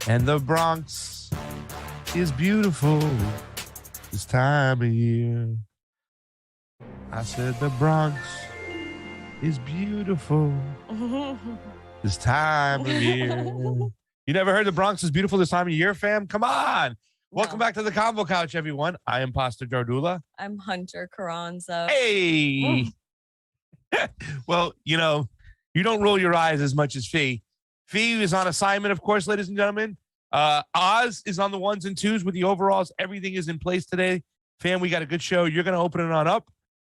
And the Bronx is beautiful this time of year. I said the Bronx is beautiful this time of year. You never heard the Bronx is beautiful this time of year, fam? Come on. Welcome back to the Combo Couch, everyone. I am Pastor Jardula. I'm Hunter Carranza. Hey. Well, you know, you don't roll your eyes as much as Fee. Fee is on assignment, of course, ladies and gentlemen. Oz is on the ones and twos with the overalls. Everything is in place today. Fam, we got a good show. You're going to open it on up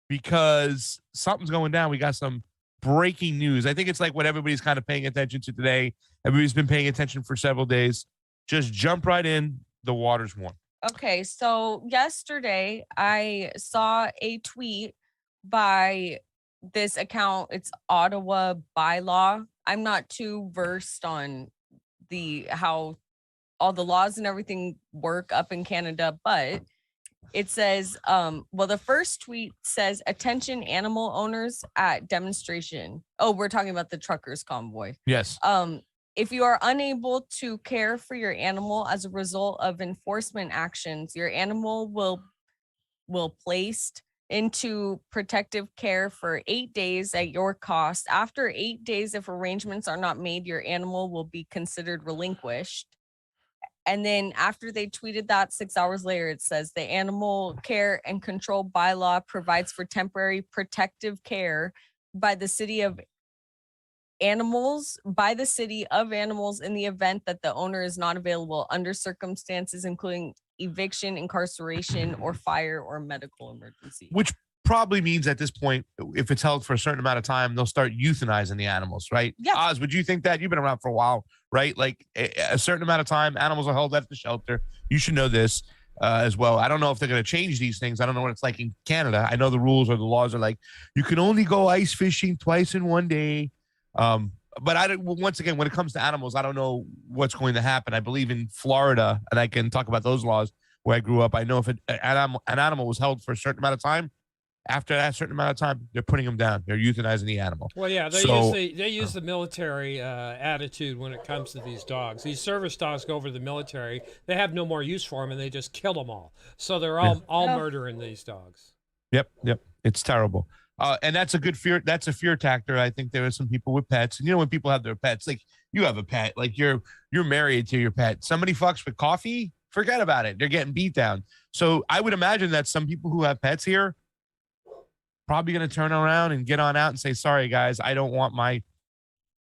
because something's going down. We got some breaking news. I think it's like what everybody's kind of paying attention to today. Everybody's been paying attention for several days. Just jump right in. The water's warm. Okay, so yesterday I saw a tweet by this account. It's Ottawa Bylaw. I'm not too versed on how all the laws and everything work up in Canada, but it says, the first tweet says, attention animal owners at demonstration. Oh, we're talking about the truckers convoy. Yes. If you are unable to care for your animal as a result of enforcement actions, your animal will placed into protective care for 8 days at your cost. After 8 days, if arrangements are not made, your animal will be considered relinquished. And then after they tweeted that, 6 hours later, it says the Animal Care and Control Bylaw provides for temporary protective care by the city of animals in the event that the owner is not available under circumstances including eviction, incarceration, or fire or medical emergency. Which probably means at this point, if it's held for a certain amount of time, they'll start euthanizing the animals, right? Yeah. Oz, would you think that? You've been around for a while, right? Like a certain amount of time, animals are held at the shelter. You should know this as well. I don't know if they're going to change these things. I don't know what it's like in Canada. I know the rules or the laws are like, you can only go ice fishing twice in one day. But once again, when it comes to animals, I don't know what's going to happen. I believe in Florida, and I can talk about those laws where I grew up. I know if an animal was held for a certain amount of time, after that certain amount of time, they're putting them down. They're euthanizing the animal. Well, yeah, they use the military attitude when it comes to these dogs. These service dogs go over to the military. They have no more use for them, and they just kill them all. So they're all murdering these dogs. Yep. It's terrible. And that's a good fear. That's a fear tactic. I think there are some people with pets, and when people have their pets, like you have a pet, like you're married to your pet. Somebody fucks with coffee, forget about it. They're getting beat down. So I would imagine that some people who have pets here probably going to turn around and get on out and say, sorry, guys, I don't want my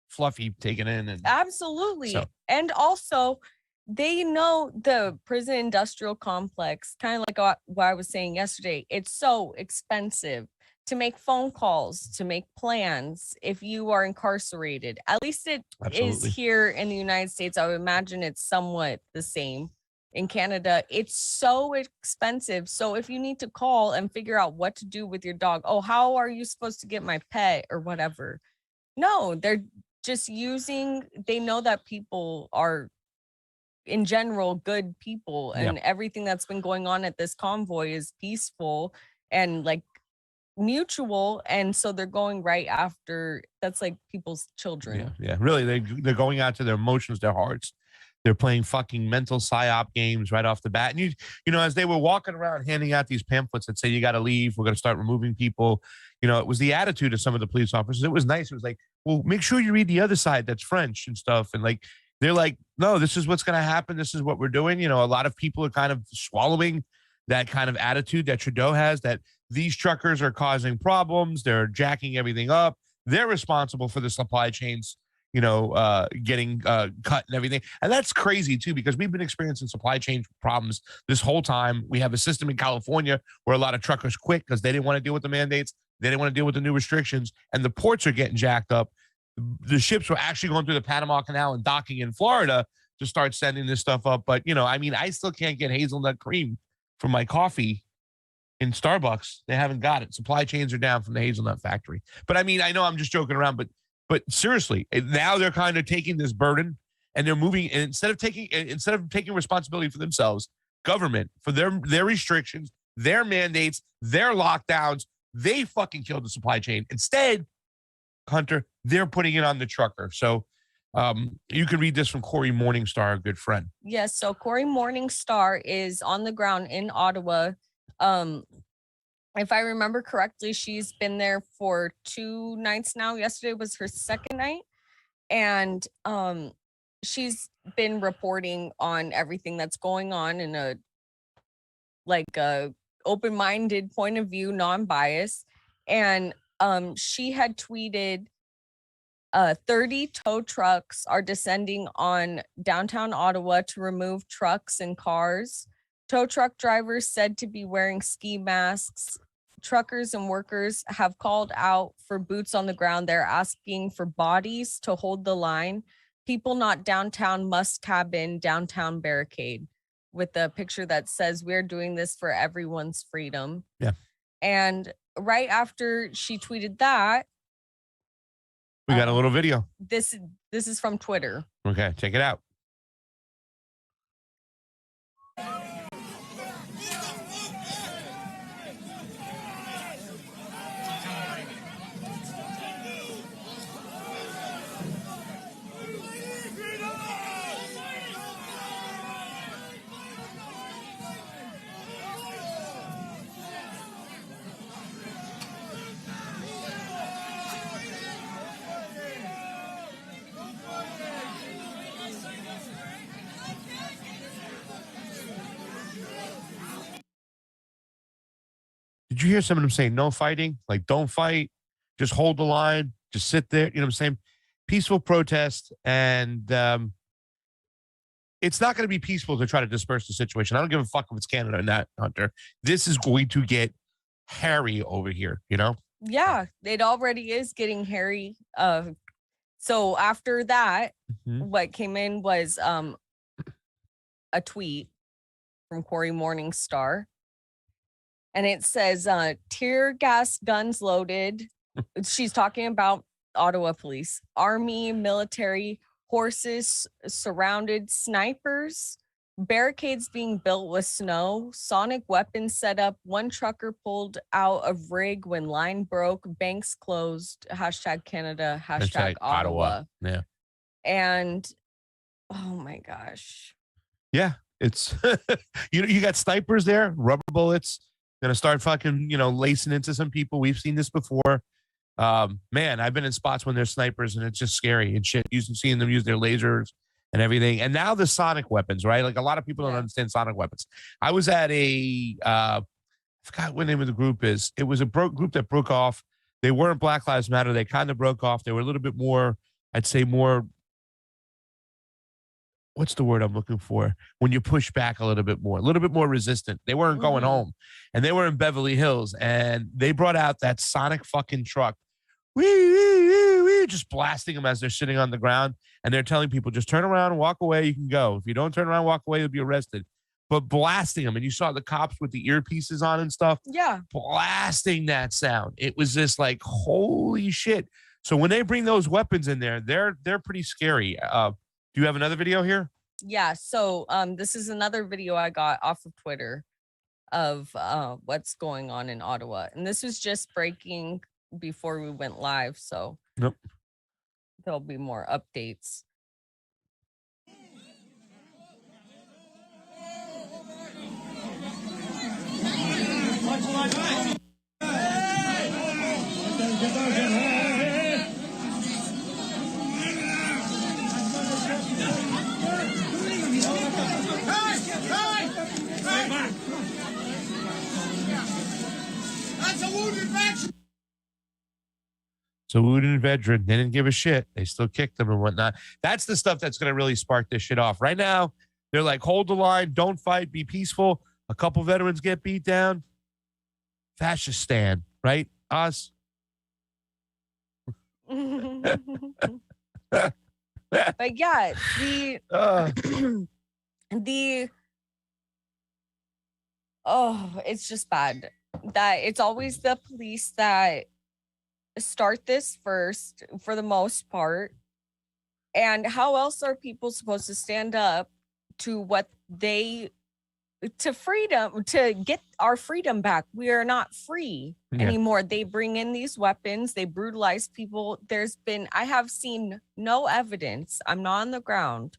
Fluffy taken in. And absolutely. And also, they know the prison industrial complex, kind of like what I was saying yesterday. It's so expensive to make phone calls, to make plans if you are incarcerated. At least it is here in the United States. I would imagine it's somewhat the same. In Canada, it's so expensive. So if you need to call and figure out what to do with your dog, how are you supposed to get my pet or whatever? No, they're just they know that people are in general good people, and everything that's been going on at this convoy is peaceful and like mutual, and so they're going right after. That's like people's children. Yeah, really, they're going out to their emotions, their hearts. They're playing fucking mental psyop games right off the bat. And you know, as they were walking around handing out these pamphlets that say you got to leave, we're going to start removing people. You know, it was the attitude of some of the police officers. It was nice. It was like, well, make sure you read the other side that's French and stuff. And like, they're like, no, this is what's going to happen. This is what we're doing. You know, a lot of people are kind of swallowing that kind of attitude that Trudeau has, that these truckers are causing problems. They're jacking everything up. They're responsible for the supply chains, getting cut and everything. And that's crazy too, because we've been experiencing supply chain problems this whole time. We have a system in California where a lot of truckers quit because they didn't want to deal with the mandates. They didn't want to deal with the new restrictions, and the ports are getting jacked up. The ships were actually going through the Panama Canal and docking in Florida to start sending this stuff up. But, I still can't get hazelnut cream for my coffee in Starbucks. They haven't got it. Supply chains are down from the hazelnut factory. But I know I'm just joking around, but seriously, now they're kind of taking this burden and they're moving, and instead of taking responsibility for themselves, government, for their restrictions, their mandates, their lockdowns, they fucking killed the supply chain. Instead, Hunter, they're putting it on the trucker. So you can read this from Corey Morningstar, a good friend. Yes. So Corey Morningstar is on the ground in Ottawa. If I remember correctly, she's been there for 2 nights now. Yesterday was her second night. And she's been reporting on everything that's going on in a open-minded point of view, non-biased. And she had tweeted 30 tow trucks are descending on downtown Ottawa to remove trucks and cars Tow truck drivers said to be wearing ski masks. Truckers and workers have called out for boots on the ground. They're asking for bodies to hold the line. People not downtown must cabin, downtown barricade, with the picture that says we're doing this for everyone's freedom. Yeah. And right after she tweeted that, we got a little video. This is from Twitter. Okay, check it out. Did you hear some of them saying no fighting? Like, don't fight, just hold the line, just sit there. You know what I'm saying? Peaceful protest. And it's not going to be peaceful to try to disperse the situation. I don't give a fuck if it's Canada or not, Hunter. This is going to get hairy over here, you know? Yeah, it already is getting hairy. So after that, what came in was a tweet from Corey Morningstar. And it says, tear gas guns loaded. She's talking about Ottawa police, army, military, horses surrounded, snipers, barricades being built with snow, sonic weapons set up, one trucker pulled out of rig when line broke, banks closed, hashtag Canada, hashtag Ottawa. Yeah. And oh my gosh. Yeah, it's, you got snipers there, rubber bullets. Gonna start fucking, lacing into some people. We've seen this before. Man, I've been in spots when there's snipers and it's just scary and shit. Seeing them use their lasers and everything. And now the sonic weapons, right? Like a lot of people don't understand sonic weapons. I was at I forgot what the name of the group is. It was a group that broke off. They weren't Black Lives Matter. They kind of broke off. They were a little bit more, I'd say more, what's the word I'm looking for? When you push back a little bit more resistant. They weren't going home, and they were in Beverly Hills, and they brought out that sonic fucking truck, just blasting them as they're sitting on the ground, and they're telling people, just turn around and walk away. You can go. If you don't turn around, walk away, you'll be arrested. But blasting them, and you saw the cops with the earpieces on and stuff. Yeah, blasting that sound. It was just like, holy shit. So when they bring those weapons in there, they're pretty scary. Do you have another video here? Yeah. So this is another video I got off of Twitter of what's going on in Ottawa. And this was just breaking before we went live. So there'll be more updates. So wounded veteran, they didn't give a shit. They still kicked them and whatnot. That's the stuff that's going to really spark this shit off. Right now, they're like, hold the line, don't fight, be peaceful. A couple veterans get beat down. Fascistan, right? Us. But yeah, it's just bad that it's always the police that start this first for the most part. And how else are people supposed to stand up to freedom, to get our freedom back? We are not free anymore. They bring in these weapons, they brutalize people. I have seen no evidence. I'm not on the ground,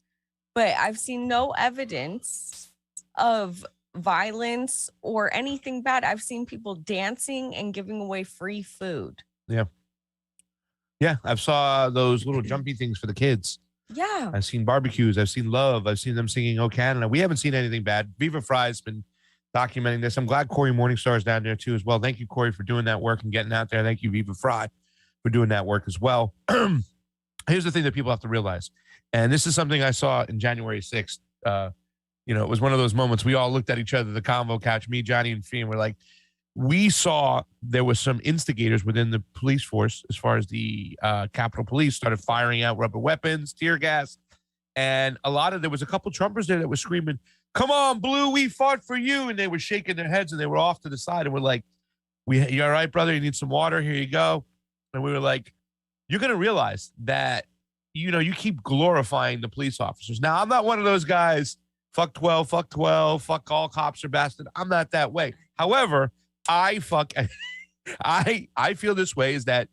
but I've seen no evidence of violence or anything bad. I've seen people dancing and giving away free food. Yeah, I've saw those little jumpy things for the kids. Yeah. I've seen barbecues. I've seen love. I've seen them singing "Oh Canada." We haven't seen anything bad. Viva Fry's been documenting this. I'm glad Corey Morningstar is down there too as well. Thank you, Corey, for doing that work and getting out there. Thank you, Viva Fry, for doing that work as well. Here's the thing that people have to realize, and this is something I saw in January 6th. You know, it was one of those moments we all looked at each other, the convo couch, me, Johnny, and Fee, and we're like, we saw there was some instigators within the police force as far as the Capitol Police started firing out rubber weapons, tear gas, and there was a couple Trumpers there that were screaming, "Come on, Blue, we fought for you," and they were shaking their heads and they were off to the side, and we're like, "You all right, brother? You need some water? Here you go." And we were like, "You're gonna realize that, you know, you keep glorifying the police officers." Now, I'm not one of those guys. Fuck 12, fuck all cops are bastard. I'm not that way. However, I feel this way is that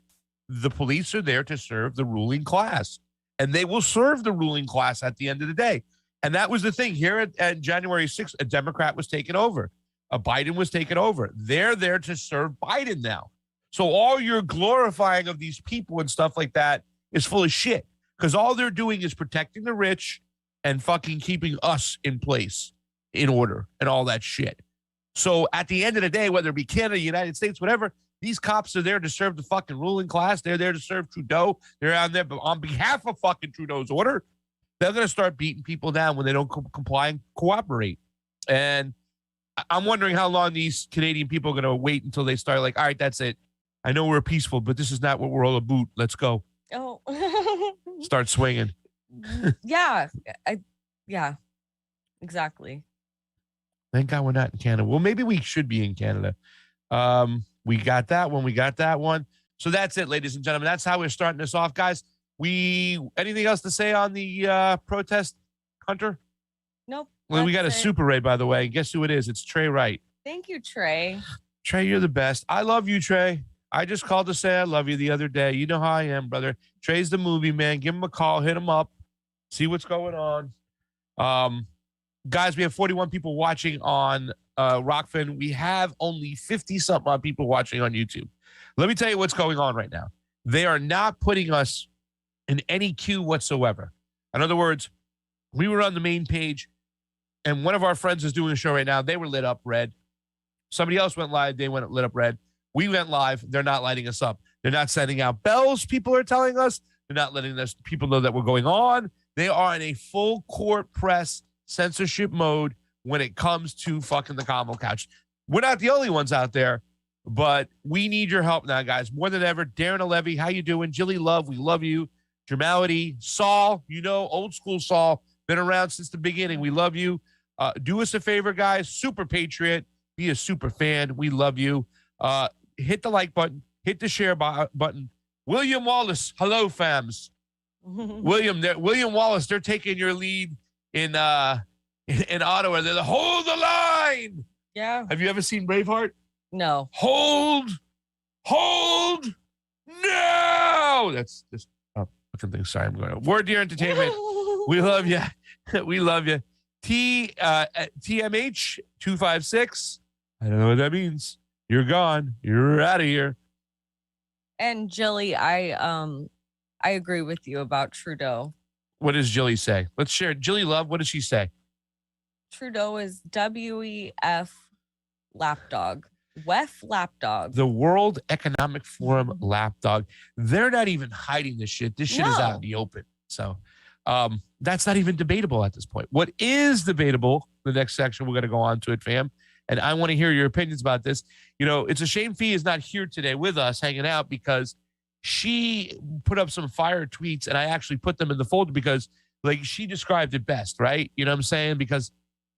the police are there to serve the ruling class, and they will serve the ruling class at the end of the day. And that was the thing here at January 6th. A Democrat was taken over. A Biden was taken over. They're there to serve Biden now. So all your glorifying of these people and stuff like that is full of shit, because all they're doing is protecting the rich and fucking keeping us in place, in order, and all that shit. So at the end of the day, whether it be Canada, United States, whatever, these cops are there to serve the fucking ruling class. They're there to serve Trudeau. They're out there on behalf of fucking Trudeau's order. They're going to start beating people down when they don't comply and cooperate. And I'm wondering how long these Canadian people are going to wait until they start like, all right, that's it. I know we're peaceful, but this is not what we're all about. Let's go. Oh. Start swinging. Yeah. Yeah, exactly. Thank God we're not in Canada. Well, maybe we should be in Canada. We got that one. We got that one. So that's it, ladies and gentlemen. That's how we're starting this off, guys. Anything else to say on the protest, Hunter? Nope. Well, we got a super raid, by the way. Guess who it is? It's Trey Wright. Thank you, Trey. Trey, you're the best. I love you, Trey. I just called to say I love you the other day. You know how I am, brother. Trey's the movie man. Give him a call. Hit him up. See what's going on. Guys, we have 41 people watching on Rokfin. We have only 50-something odd people watching on YouTube. Let me tell you what's going on right now. They are not putting us in any queue whatsoever. In other words, we were on the main page, and one of our friends is doing a show right now. They were lit up red. Somebody else went live. They went lit up red. We went live. They're not lighting us up. They're not sending out bells, people are telling us. They're not letting us people know that we're going on. They are in a full court press censorship mode when it comes to fucking the combo couch. We're not the only ones out there, but we need your help now, guys. More than ever. Darren Levy, how you doing? Jilly Love, we love you. Dramality, Saul, you know, old school Saul, been around since the beginning. We love you. Do us a favor, guys. Super Patriot. Be a super fan. We love you. Hit the like button. Hit the share button. William Wallace. Hello, fams. William Wallace, they're taking your lead in Ottawa. They're the hold the line. Yeah. Have you ever seen Braveheart? No. Hold. No. That's just fucking thing. Sorry, I'm going to Word Deer Entertainment. We love you. We love you. TMH 256. I don't know what that means. You're gone. You're out of here. And Jilly, I agree with you about Trudeau. What does Jilly say? Let's share. Jilly Love, what does she say? Trudeau is WEF lapdog. WEF lapdog. The World Economic Forum lapdog. They're not even hiding this shit. This shit is out in the open. So that's not even debatable at this point. What is debatable, the next section, we're going to go on to it, fam. And I want to hear your opinions about this. You know, it's a shame Fee is not here today with us hanging out, because she put up some fire tweets, and I actually put them in the folder because, like, she described it best, right? You know what I'm saying? Because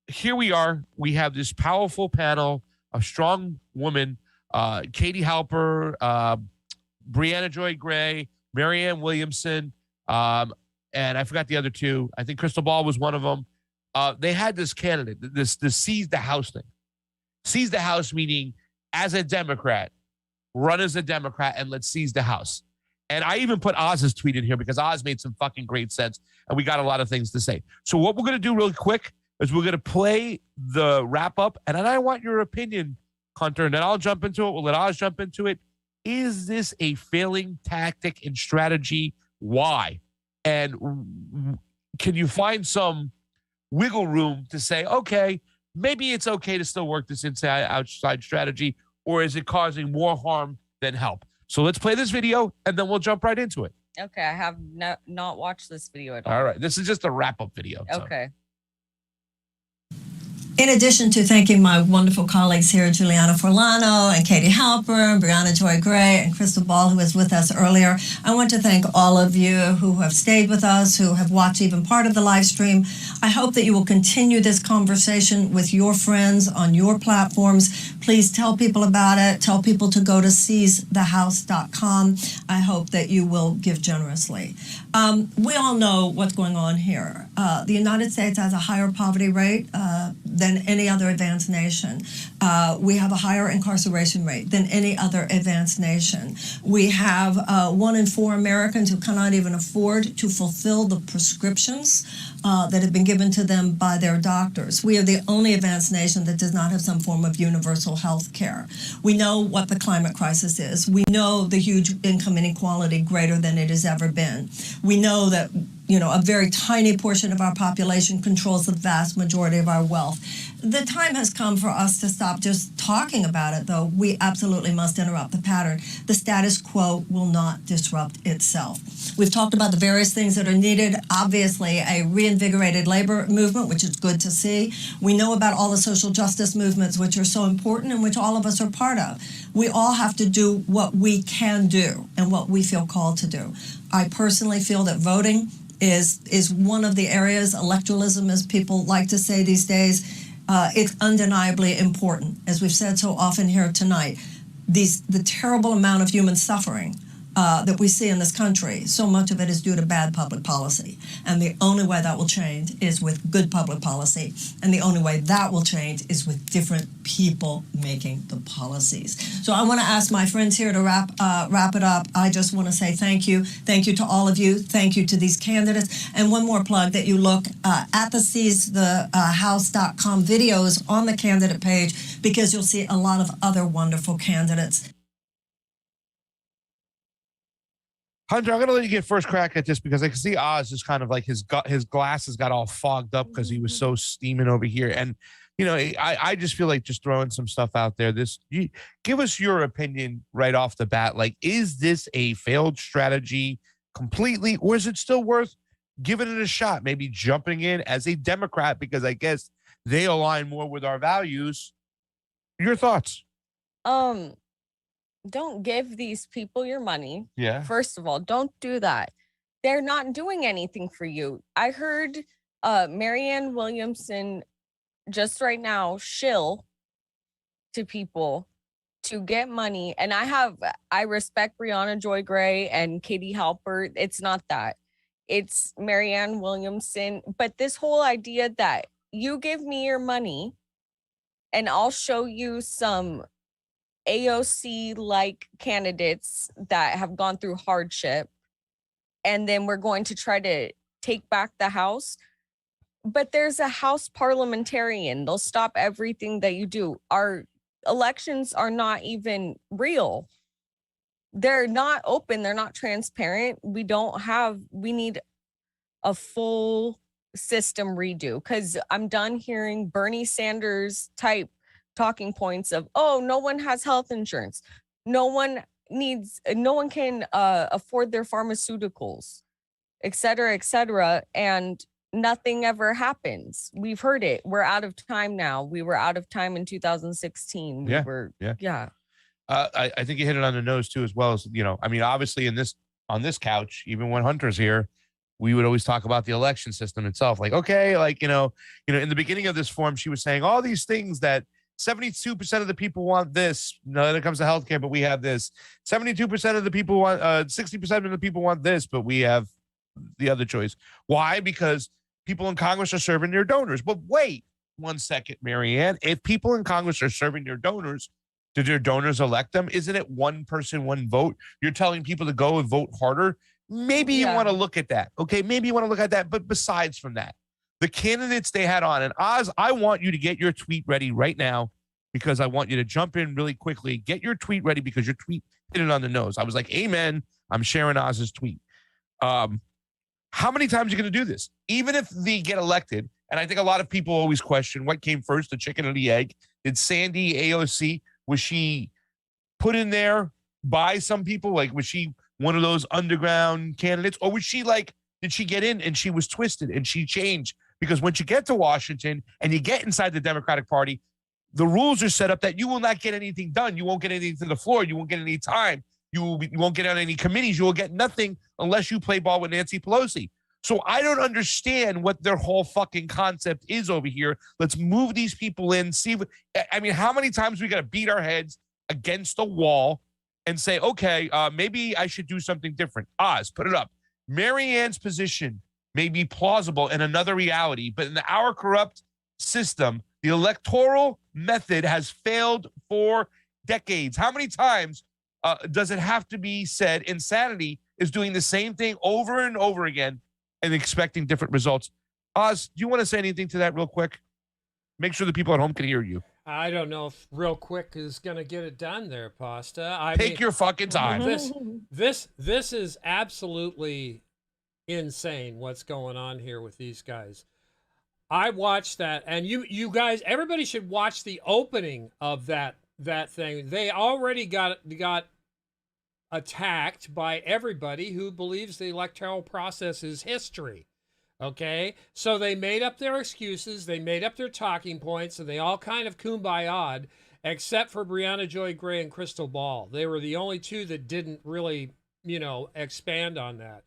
here we are. We have this powerful panel of strong women, Katie Halper, Brianna Joy Gray, Marianne Williamson, and I forgot the other two. I think Crystal Ball was one of them. They had this candidate, this seize the House thing. Seize the House, meaning as a Democrat, run as a Democrat, and let's seize the House. And I even put Oz's tweet in here because Oz made some fucking great sense, and we got a lot of things to say. So what we're going to do really quick is we're going to play the wrap up, and then I want your opinion, Hunter, and then I'll jump into it. We'll let Oz jump into it. Is this a failing tactic and strategy? Why? And can you find some wiggle room to say, okay, maybe it's okay to still work this inside-outside strategy, or is it causing more harm than help? So let's play this video, and then we'll jump right into it. Okay, I have not watched this video at all. All right, this is just a wrap-up video. Okay. In addition to thanking my wonderful colleagues here, Juliana Forlano and Katie Halpern, Brianna Joy Gray, and Crystal Ball, who was with us earlier, I want to thank all of you who have stayed with us, who have watched even part of the live stream. I hope that you will continue this conversation with your friends on your platforms. Please tell people about it. Tell people to go to seizethehouse.com. I hope that you will give generously. We all know what's going on here. The United States has a higher poverty rate than any other advanced nation. We have a higher incarceration rate than any other advanced nation. We have 1 in 4 Americans who cannot even afford to fulfill the prescriptions that have been given to them by their doctors. We are the only advanced nation that does not have some form of universal health care. We know what the climate crisis is. We know the huge income inequality greater than it has ever been. We know that a very tiny portion of our population controls the vast majority of our wealth. The time has come for us to stop just talking about it, though. We absolutely must interrupt the pattern. The status quo will not disrupt itself. We've talked about the various things that are needed. Obviously, a reinvigorated labor movement, which is good to see. We know about all the social justice movements, which are so important and which all of us are part of. We all have to do what we can do and what we feel called to do. I personally feel that voting is one of the areas, electoralism, as people like to say these days, it's undeniably important. As we've said so often here tonight, the terrible amount of human suffering that we see in this country, so much of it is due to bad public policy. And the only way that will change is with good public policy. And the only way that will change is with different people making the policies. So I want to ask my friends here to wrap it up. I just want to say thank you. Thank you to all of you. Thank you to these candidates. And one more plug, that you look at the seizethehouse.com videos on the candidate page, because you'll see a lot of other wonderful candidates. Hunter, I'm going to let you get first crack at this because I can see Oz is kind of like his glasses got all fogged up because he was so steaming over here. And, I just feel like just throwing some stuff out there. Give us your opinion right off the bat. Like, is this a failed strategy completely, or is it still worth giving it a shot? Maybe jumping in as a Democrat because I guess they align more with our values. Your thoughts? Don't give these people your money. Yeah. First of all, don't do that. They're not doing anything for you. I heard Marianne Williamson just right now shill to people to get money. And I respect Brianna Joy Gray and Katie Halpert. It's not that. It's Marianne Williamson. But this whole idea that you give me your money and I'll show you some AOC-like candidates that have gone through hardship, and then we're going to try to take back the House. But there's a House parliamentarian. They'll stop everything that you do. Our elections are not even real. They're not open. They're not transparent. We need a full system redo, because I'm done hearing Bernie Sanders type talking points of, no one has health insurance. No one can afford their pharmaceuticals, et cetera, and nothing ever happens. We've heard it. We're out of time now. We were out of time in 2016. Yeah. I think you hit it on the nose too, as well as, obviously on this couch, even when Hunter's here, we would always talk about the election system itself. Like, okay, like, in the beginning of this forum, she was saying all these things that 72% of the people want this when it comes to healthcare, but we have this. 72% of the people want, 60% of the people want this, but we have the other choice. Why? Because people in Congress are serving their donors. But wait 1 second, Marianne. If people in Congress are serving their donors, did their donors elect them? Isn't it one person, one vote? You're telling people to go and vote harder. Maybe you want to look at that. Okay, maybe you want to look at that. But besides from that, the candidates they had on, and Oz, I want you to get your tweet ready right now, because I want you to jump in really quickly. Get your tweet ready, because your tweet hit it on the nose. I was like, amen. I'm sharing Oz's tweet. How many times are you going to do this? Even if they get elected, and I think a lot of people always question what came first, the chicken or the egg. Did Sandy AOC, was she put in there by some people? Like, was she one of those underground candidates? Or was she like, did she get in and she was twisted and she changed because once you get to Washington and you get inside the Democratic Party, the rules are set up that you will not get anything done. You won't get anything to the floor. You won't get any time. You won't get on any committees. You will get nothing unless you play ball with Nancy Pelosi. So I don't understand what their whole fucking concept is over here. Let's move these people in. I mean, how many times we got to beat our heads against a wall and say, okay, maybe I should do something different. Oz, put it up. Marianne's position may be plausible in another reality, but in our corrupt system, the electoral method has failed for decades. How many times does it have to be said? Insanity is doing the same thing over and over again and expecting different results. Oz, do you want to say anything to that real quick? Make sure the people at home can hear you. I don't know if real quick is going to get it done there, Pasta. Take your fucking time. This is absolutely insane what's going on here with these guys. I watched that, and you guys, everybody should watch the opening of that thing. They already got attacked by everybody who believes the electoral process is history. Okay, so they made up their excuses, they made up their talking points, and they all kind of kumbaya-ed, except for Brianna Joy Gray and Crystal Ball. They were the only two that didn't really, expand on that.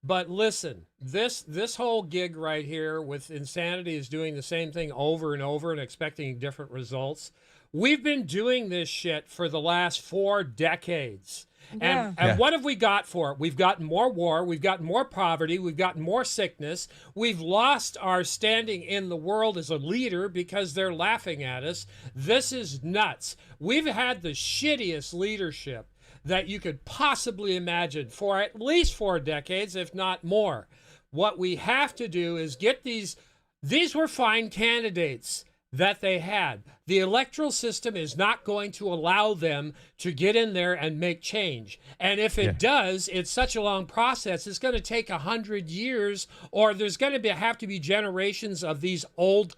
But listen, this whole gig right here with Insanity is doing the same thing over and over and expecting different results. We've been doing this shit for the last 4 decades. Yeah. And what have we got for it? We've gotten more war, we've gotten more poverty, we've gotten more sickness. We've lost our standing in the world as a leader because they're laughing at us. This is nuts. We've had the shittiest leadership that you could possibly imagine for at least 4 decades, if not more. What we have to do is get these were fine candidates that they had. The electoral system is not going to allow them to get in there and make change. And if it does, it's such a long process. It's going to take 100 years, or there's going to have to be generations of these old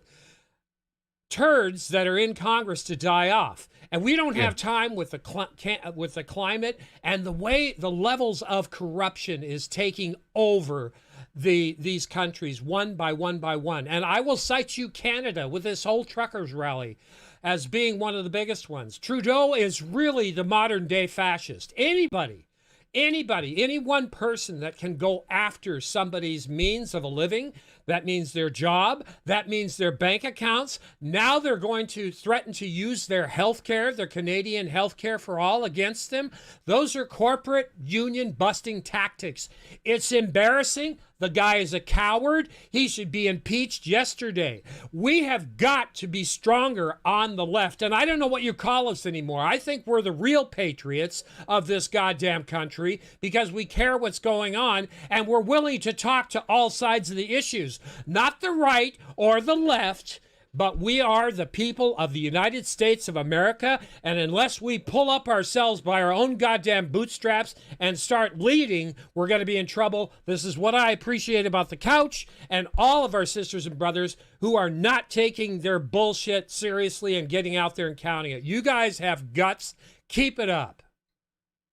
turds that are in Congress to die off. And we don't have time with the climate and the way the levels of corruption is taking over these countries one by one by one. And I will cite you Canada with this whole truckers rally as being one of the biggest ones. Trudeau is really the modern day fascist. Anybody, any one person that can go after somebody's means of a living, that means their job, that means their bank accounts. Now they're going to threaten to use their health care, their Canadian health care for all against them. Those are corporate union busting tactics. It's embarrassing. The guy is a coward. He should be impeached yesterday. We have got to be stronger on the left. And I don't know what you call us anymore. I think we're the real patriots of this goddamn country because we care what's going on and we're willing to talk to all sides of the issues. Not the right or the left, but we are the people of the United States of America, and unless we pull up ourselves by our own goddamn bootstraps and start leading, we're going to be in trouble. This is what I appreciate about the couch and all of our sisters and brothers who are not taking their bullshit seriously and getting out there and counting it. You guys have guts. Keep it up.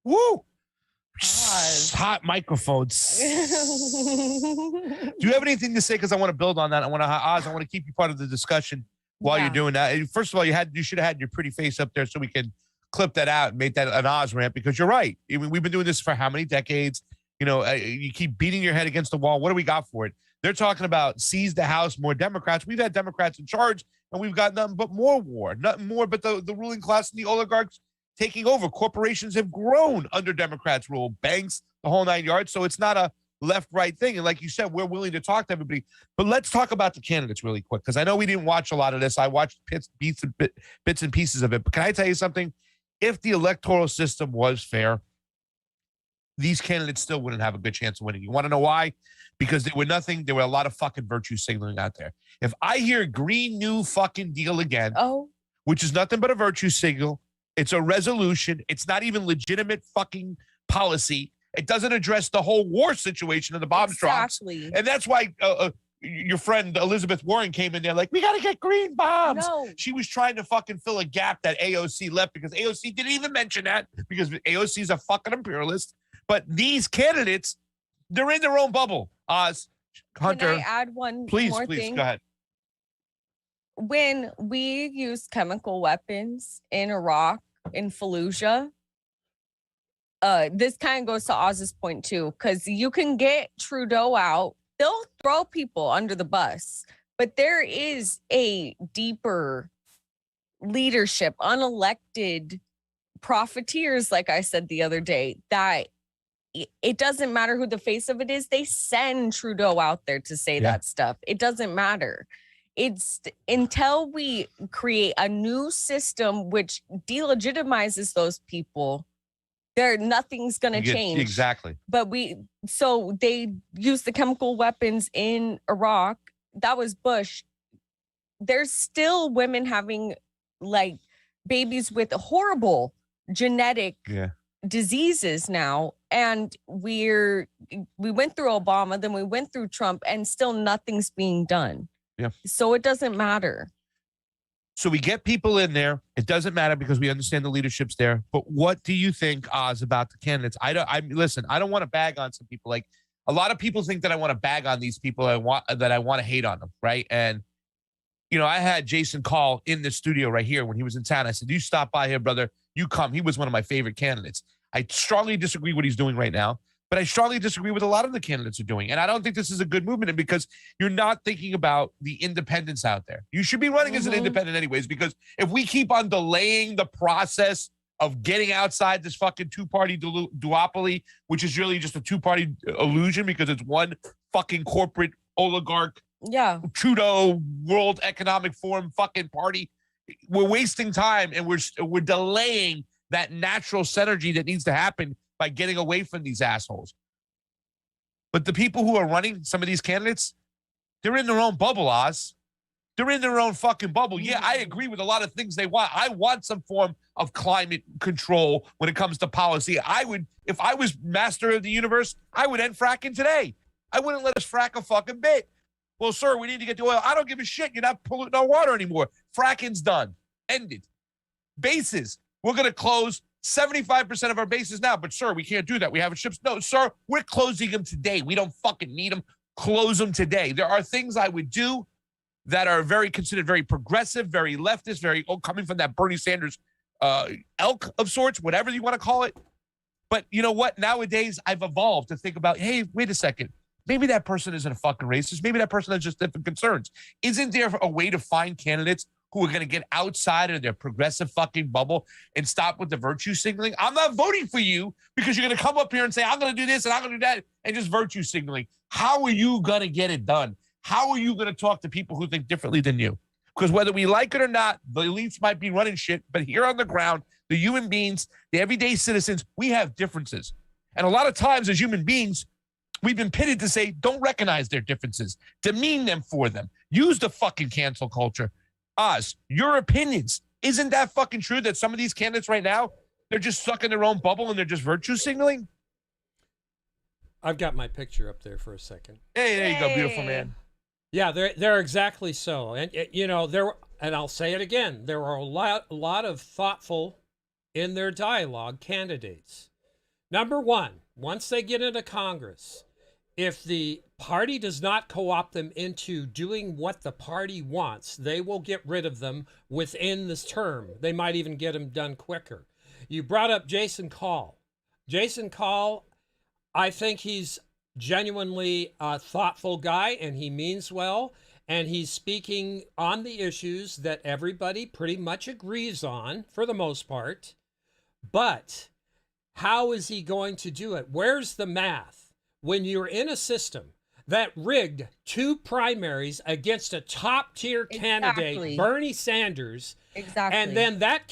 Woo! Hot microphones. Do you have anything to say? Because I want to build on that. I want to keep you part of the discussion while you're doing that. First of all, you should have had your pretty face up there so we can clip that out and make that an Oz rant, because you're right. I mean, we've been doing this for how many decades? You keep beating your head against the wall. What do we got for it? They're talking about seize the House, more Democrats. We've had Democrats in charge, and we've got nothing but more war, nothing more but the ruling class and the oligarchs taking over. Corporations have grown under Democrats' rule, banks, the whole 9 yards. So it's not a left-right thing. And like you said, we're willing to talk to everybody. But let's talk about the candidates really quick, because I know we didn't watch a lot of this. I watched bits and pieces of it. But can I tell you something? If the electoral system was fair, these candidates still wouldn't have a good chance of winning. You want to know why? Because there were a lot of fucking virtue signaling out there. If I hear Green New fucking Deal again, which is nothing but a virtue signal, it's a resolution. It's not even legitimate fucking policy. It doesn't address the whole war situation and the bomb drops. And that's why your friend Elizabeth Warren came in there like, we got to get green bombs. No. She was trying to fucking fill a gap that AOC left, because AOC didn't even mention that, because AOC is a fucking imperialist. But these candidates, they're in their own bubble, Oz. Hunter, Can I add one please, more please thing? go ahead. When we used chemical weapons in Iraq, in Fallujah, this kind of goes to Oz's point too, because you can get Trudeau out, they'll throw people under the bus, but there is a deeper leadership, unelected profiteers, like I said the other day, that it doesn't matter who the face of it is. They send Trudeau out there to say that stuff. It doesn't matter. It's until we create a new system which delegitimizes those people, nothing's going to change. Exactly. But so they used the chemical weapons in Iraq. That was Bush. There's still women having like babies with horrible genetic diseases now. And we went through Obama, then we went through Trump, and still nothing's being done. Yeah. So it doesn't matter. So we get people in there. It doesn't matter because we understand the leadership's there. But what do you think, Oz, about the candidates? Listen, I don't want to bag on some people. Like a lot of people think that I want to bag on these people. I want to hate on them, right? And you know, I had Jason Call in the studio right here when he was in town. I said, "You stop by here, brother. You come." He was one of my favorite candidates. I strongly disagree what he's doing right now, but I strongly disagree with a lot of the candidates are doing. And I don't think this is a good movement because you're not thinking about the independents out there. You should be running as an independent anyways, because if we keep on delaying the process of getting outside this fucking two-party duopoly, which is really just a two-party illusion because it's one fucking corporate oligarch, Trudeau World Economic Forum fucking party, we're wasting time and we're delaying that natural synergy that needs to happen by getting away from these assholes. But the people who are running some of these candidates, they're in their own bubble, Oz. They're in their own fucking bubble. Yeah, I agree with a lot of things they want. I want some form of climate control when it comes to policy. If I was master of the universe, I would end fracking today. I wouldn't let us frack a fucking bit. Well, sir, we need to get the oil. I don't give a shit. You're not polluting our water anymore. Fracking's done. Ended. Bases. We're going to close 75% of our bases now. But, sir, we can't do that. We have ships. No, sir, we're closing them today. We don't fucking need them. Close them today. There are things I would do that are considered very progressive, very leftist, coming from that Bernie Sanders elk of sorts, whatever you want to call it. But you know what? Nowadays, I've evolved to think about, hey, wait a second. Maybe that person isn't a fucking racist. Maybe that person has just different concerns. Isn't there a way to find candidates who are going to get outside of their progressive fucking bubble and stop with the virtue signaling? I'm not voting for you because you're going to come up here and say, I'm going to do this and I'm going to do that, and just virtue signaling. How are you going to get it done? How are you going to talk to people who think differently than you? Because whether we like it or not, the elites might be running shit, but here on the ground, the human beings, the everyday citizens, we have differences. And a lot of times as human beings, we've been pitted to say, don't recognize their differences, demean them for them, use the fucking cancel culture. Oz, your opinions. Isn't that fucking true that some of these candidates right now, they're just stuck in their own bubble and they're just virtue signaling? I've got my picture up there for a second. Hey, there you go, beautiful man. Yeah, they're exactly so. And, you know, and I'll say it again, there are a lot of thoughtful in their dialogue candidates. Number one, once they get into Congress, if the party does not co-opt them into doing what the party wants, they will get rid of them within this term. They might even get them done quicker. You brought up Jason Call. Jason Call, I think he's genuinely a thoughtful guy and he means well. And he's speaking on the issues that everybody pretty much agrees on for the most part. But how is he going to do it? Where's the math? When you're in a system that rigged 2 primaries against a top-tier candidate, Bernie Sanders, and then that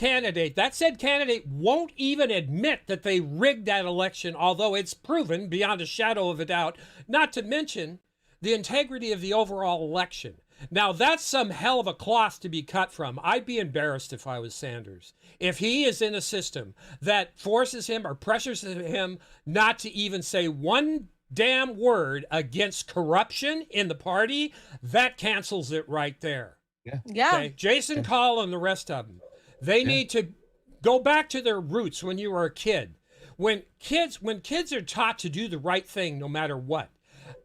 said candidate won't even admit that they rigged that election, although it's proven beyond a shadow of a doubt, not to mention the integrity of the overall election. Now, that's some hell of a cloth to be cut from. I'd be embarrassed if I was Sanders. If he is in a system that forces him or pressures him not to even say one damn word against corruption in the party, that cancels it right there. Yeah. Okay? Jason Call and the rest of them, they need to go back to their roots when you were a kid. When kids are taught to do the right thing no matter what,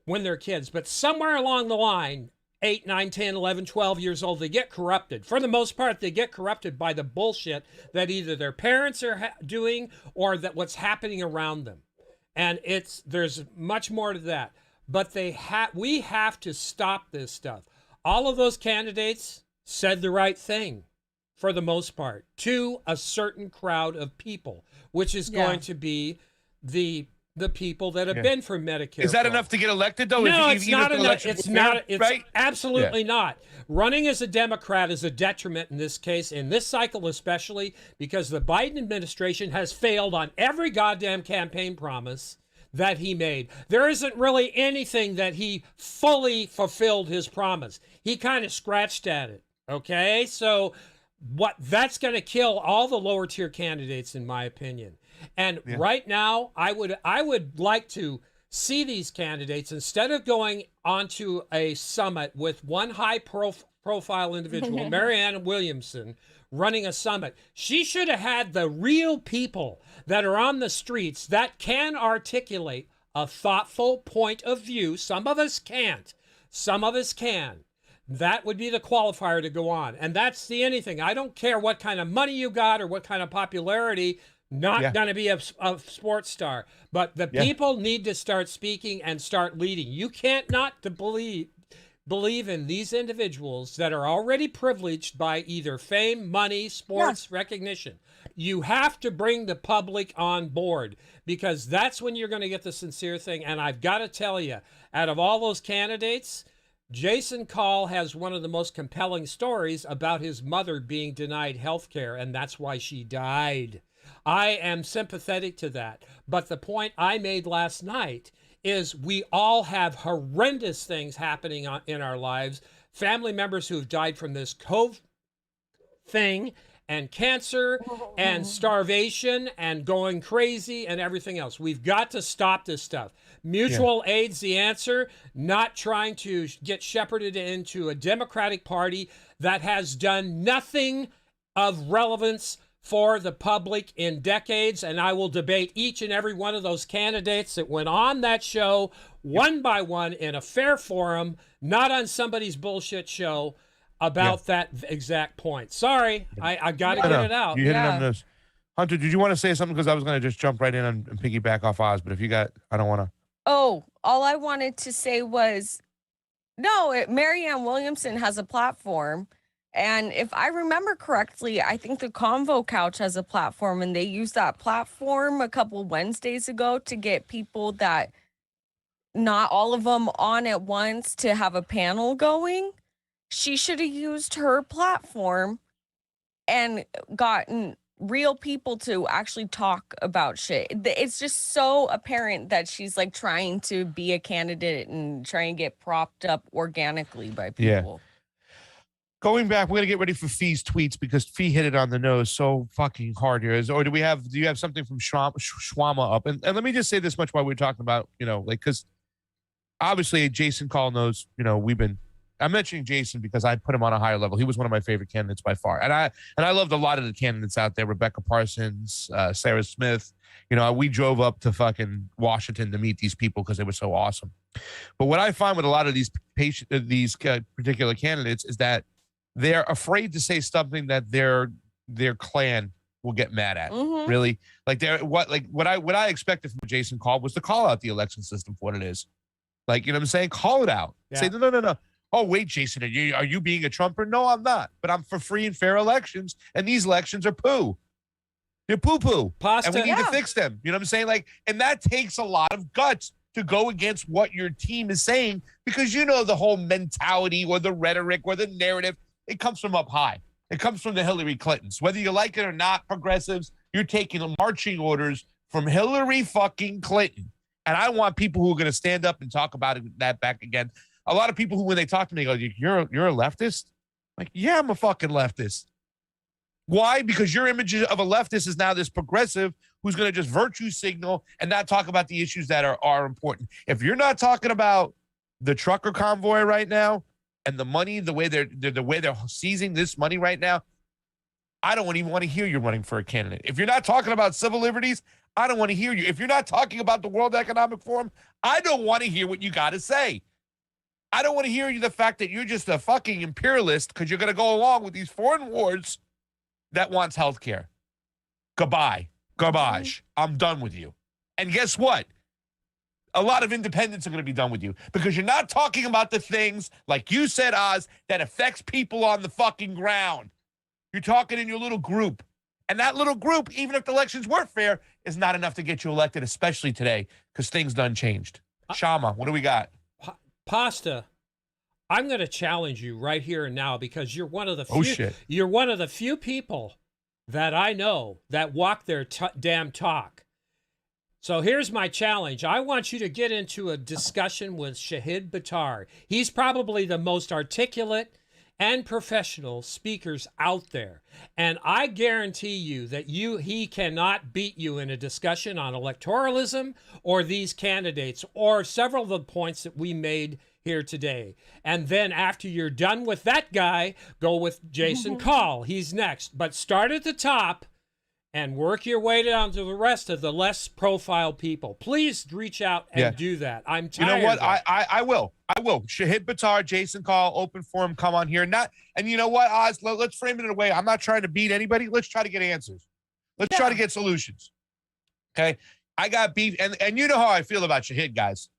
when they're kids, but somewhere along the line, 8, 9, 10, 11, 12 years old, they get corrupted. For the most part, they get corrupted by the bullshit that either their parents are doing or that what's happening around them. And there's much more to that. But we have to stop this stuff. All of those candidates said the right thing for the most part to a certain crowd of people, which is going to be the people that have been for Medicare. Is that enough to get elected, though? No, it's not enough. It's not. It's right? absolutely not. Running as a Democrat is a detriment in this case, in this cycle especially, because the Biden administration has failed on every goddamn campaign promise that he made. There isn't really anything that he fully fulfilled his promise. He kind of scratched at it. Okay? So that's going to kill all the lower tier candidates, in my opinion. And right now, I would like to see these candidates, instead of going onto a summit with one high profile individual, Marianne Williamson, running a summit. She should have had the real people that are on the streets that can articulate a thoughtful point of view. Some of us can't. Some of us can. That would be the qualifier to go on. And that's the anything. I don't care what kind of money you got or what kind of popularity. Not going to be a sports star. But the people need to start speaking and start leading. You can't not to believe in these individuals that are already privileged by either fame, money, sports, recognition. You have to bring the public on board, because that's when you're going to get the sincere thing. And I've got to tell you, out of all those candidates, Jason Call has one of the most compelling stories about his mother being denied health care, and that's why she died. I am sympathetic to that. But the point I made last night is we all have horrendous things happening in our lives. Family members who have died from this COVID thing, and cancer and starvation and going crazy and everything else. We've got to stop this stuff. Mutual aid's the answer, not trying to get shepherded into a Democratic Party that has done nothing of relevance for the public in decades. And I will debate each and every one of those candidates that went on that show one by one in a fair forum, not on somebody's bullshit show, about that exact point. Sorry, I got to get it out. You hit it on this. Hunter, did you want to say something? Because I was going to just jump right in and piggyback off Oz, but if you got, I don't want to. Oh, all I wanted to say was, Marianne Williamson has a platform. And if I remember correctly, I think the Convo Couch has a platform, and they used that platform a couple Wednesdays ago to get people that, not all of them on at once, to have a panel going. She should have used her platform and gotten real people to actually talk about shit. It's just so apparent that she's like trying to be a candidate and trying to get propped up organically by people. Going back, we're gonna get ready for Fee's tweets, because Fee hit it on the nose so fucking hard here. Or do you have something from Schwama up? And let me just say this much while we're talking about, because obviously Jason Call knows, I'm mentioning Jason because I put him on a higher level. He was one of my favorite candidates by far. And I loved a lot of the candidates out there, Rebecca Parsons, Sarah Smith. We drove up to fucking Washington to meet these people because they were so awesome. But what I find with a lot of these particular candidates is that they're afraid to say something that their clan will get mad at. Mm-hmm. Really, what I expected from Jason Call was to call out the election system for what it is. Like, you know what I'm saying? Call it out. Yeah. Say no. Oh, wait, Jason, are you being a Trumper? No, I'm not. But I'm for free and fair elections, and these elections are poo. They're poo-poo. Pasta. And we need to fix them. You know what I'm saying? And that takes a lot of guts to go against what your team is saying, because the whole mentality or the rhetoric or the narrative, it comes from up high. It comes from the Hillary Clintons. Whether you like it or not, progressives, you're taking the marching orders from Hillary fucking Clinton. And I want people who are going to stand up and talk about that back again. A lot of people who, when they talk to me, go, you're a leftist? Like, yeah, I'm a fucking leftist. Why? Because your image of a leftist is now this progressive who's going to just virtue signal and not talk about the issues that are important. If you're not talking about the trucker convoy right now and the money, the way they're seizing this money right now, I don't even want to hear you running for a candidate. If you're not talking about civil liberties, I don't want to hear you. If you're not talking about the World Economic Forum, I don't want to hear what you got to say. I don't want to hear you the fact that you're just a fucking imperialist because you're going to go along with these foreign wars that wants health care. Goodbye. Garbage. I'm done with you. And guess what? A lot of independents are going to be done with you because you're not talking about the things, like you said, Oz, that affects people on the fucking ground. You're talking in your little group. And that little group, even if the elections weren't fair, is not enough to get you elected, especially today, because things done changed. Shama, what do we got? Pasta, I'm going to challenge you right here and now because you're one of the few, Oh, shit. You're one of the few people that I know that walk their damn talk. So here's my challenge. I want you to get into a discussion with Shahid Buttar. He's probably the most articulate and professional speakers out there. And I guarantee you that he cannot beat you in a discussion on electoralism or these candidates or several of the points that we made here today. And then after you're done with that guy, go with Jason Call. He's next. But start at the top and work your way down to the rest of the less profile people. Please reach out and do that. I'm tired. You know what? Of it. I will. Shahid Buttar, Jason Call, open forum, come on here. And you know what, Oz? Let's frame it in a way. I'm not trying to beat anybody. Let's try to get answers. Let's try to get solutions. Okay? I got beef. And you know how I feel about Shahid, guys.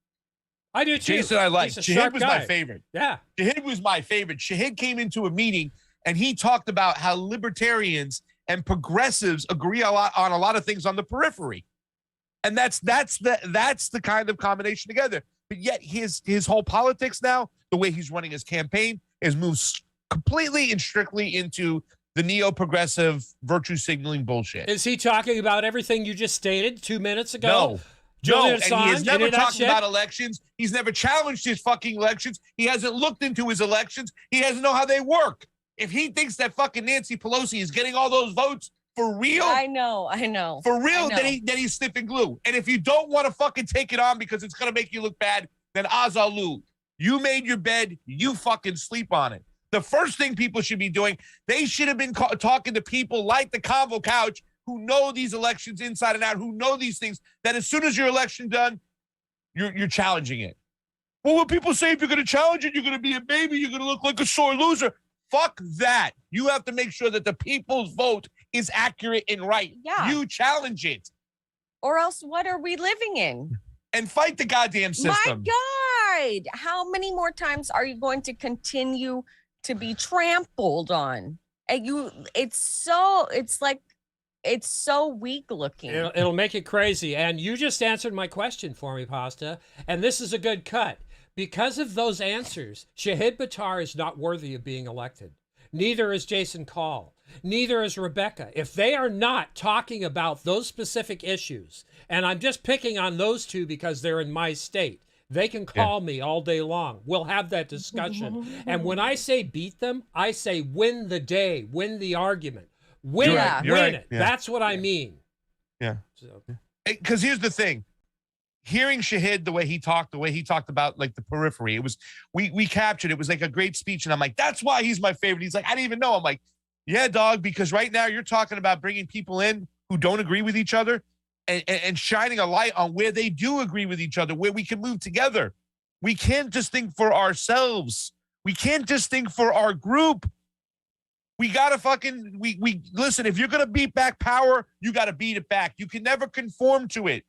I do too. Jason, I like. Shahid was my favorite. Yeah. Shahid was my favorite. Shahid came into a meeting and he talked about how libertarians and progressives agree on a lot of things on the periphery. And that's the kind of combination together. But yet his whole politics now, the way he's running his campaign, is moved completely and strictly into the neo-progressive virtue signaling bullshit. Is he talking about everything you just stated 2 minutes ago? No. Julian And he Assange, has never any of that talked shit? about elections. He's never challenged his fucking elections. He hasn't looked into his elections. He doesn't know how they work. If he thinks that fucking Nancy Pelosi is getting all those votes for real, I know. for real, then he's sniffing glue. And if you don't want to fucking take it on because it's gonna make you look bad, then Azalu, you made your bed, you fucking sleep on it. The first thing people should be doing, they should have been talking to people like the Convo Couch who know these elections inside and out, who know these things, that as soon as your election done, you're challenging it. Well, when people say if you're going to challenge it, you're going to be a baby, you're going to look like a sore loser. Fuck that. You have to make sure that the people's vote is accurate and right. Yeah. You challenge it. Or else what are we living in? And fight the goddamn system. My God. How many more times are you going to continue to be trampled on? And it's so weak looking. It'll make it crazy. And you just answered my question for me, Pasta. And this is a good cut. Because of those answers, Shahid Buttar is not worthy of being elected. Neither is Jason Call. Neither is Rebecca. If they are not talking about those specific issues, and I'm just picking on those two because they're in my state, they can call me all day long. We'll have that discussion. And when I say beat them, I say win the day, win the argument. Win it. Win it. Yeah. That's what I mean. Yeah. Because here's the thing. Hearing Shahid, the way he talked about like the periphery, it was, we captured, it was like a great speech. And I'm like, that's why he's my favorite. He's like, I didn't even know. I'm like, yeah, dog, because right now you're talking about bringing people in who don't agree with each other and shining a light on where they do agree with each other, where we can move together. We can't just think for ourselves. We can't just think for our group. We got to fucking, we listen, if you're going to beat back power, you got to beat it back. You can never conform to it.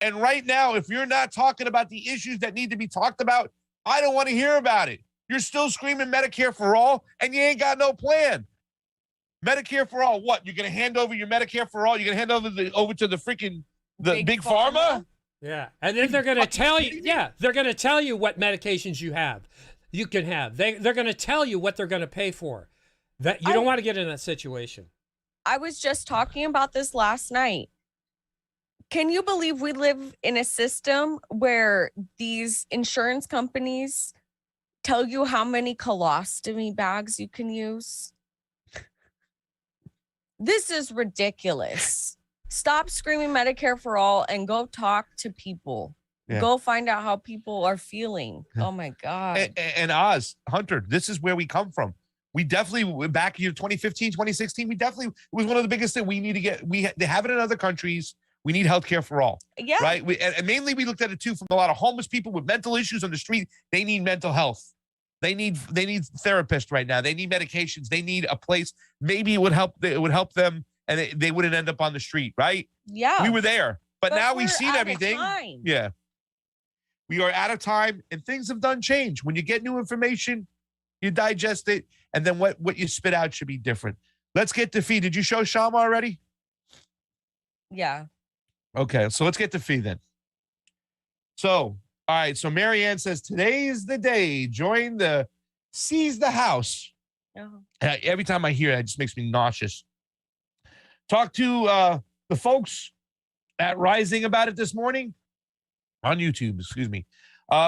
And right now, if you're not talking about the issues that need to be talked about, I don't want to hear about it. You're still screaming Medicare for all, and you ain't got no plan. Medicare for all, what? You're going to hand over your Medicare for all? You're going to hand over to the freaking, the big pharma? Yeah, and then they're going to tell you, they're going to tell you what medications you can have. They're going to tell you what they're going to pay for. That you don't want to get in that situation. I was just talking about this last night. Can you believe we live in a system where these insurance companies tell you how many colostomy bags you can use? This is ridiculous. Stop screaming Medicare for all and go talk to people. Yeah. Go find out how people are feeling. Oh my God. And Oz, Hunter, this is where we come from. We definitely, back in 2015, 2016, it was one of the biggest things we need to get. They have it in other countries. We need healthcare for all. Yeah. Right. And mainly we looked at it too from a lot of homeless people with mental issues on the street. They need mental health. They need therapists right now. They need medications. They need a place. Maybe it would help. It would help them, and they wouldn't end up on the street. Right. Yeah. We were there, but now we've seen out of everything. time. Yeah. We are out of time, and things have done change. When you get new information, you digest it, and then what you spit out should be different. Let's get to Fee. Did you show Shama already? Yeah. Okay, so let's get to Fee then. So, all right, so Marianne says, today is the day. Join the Seize the House. Oh. Every time I hear it, it just makes me nauseous. Talk to the folks at Rising about it this morning on YouTube, excuse me.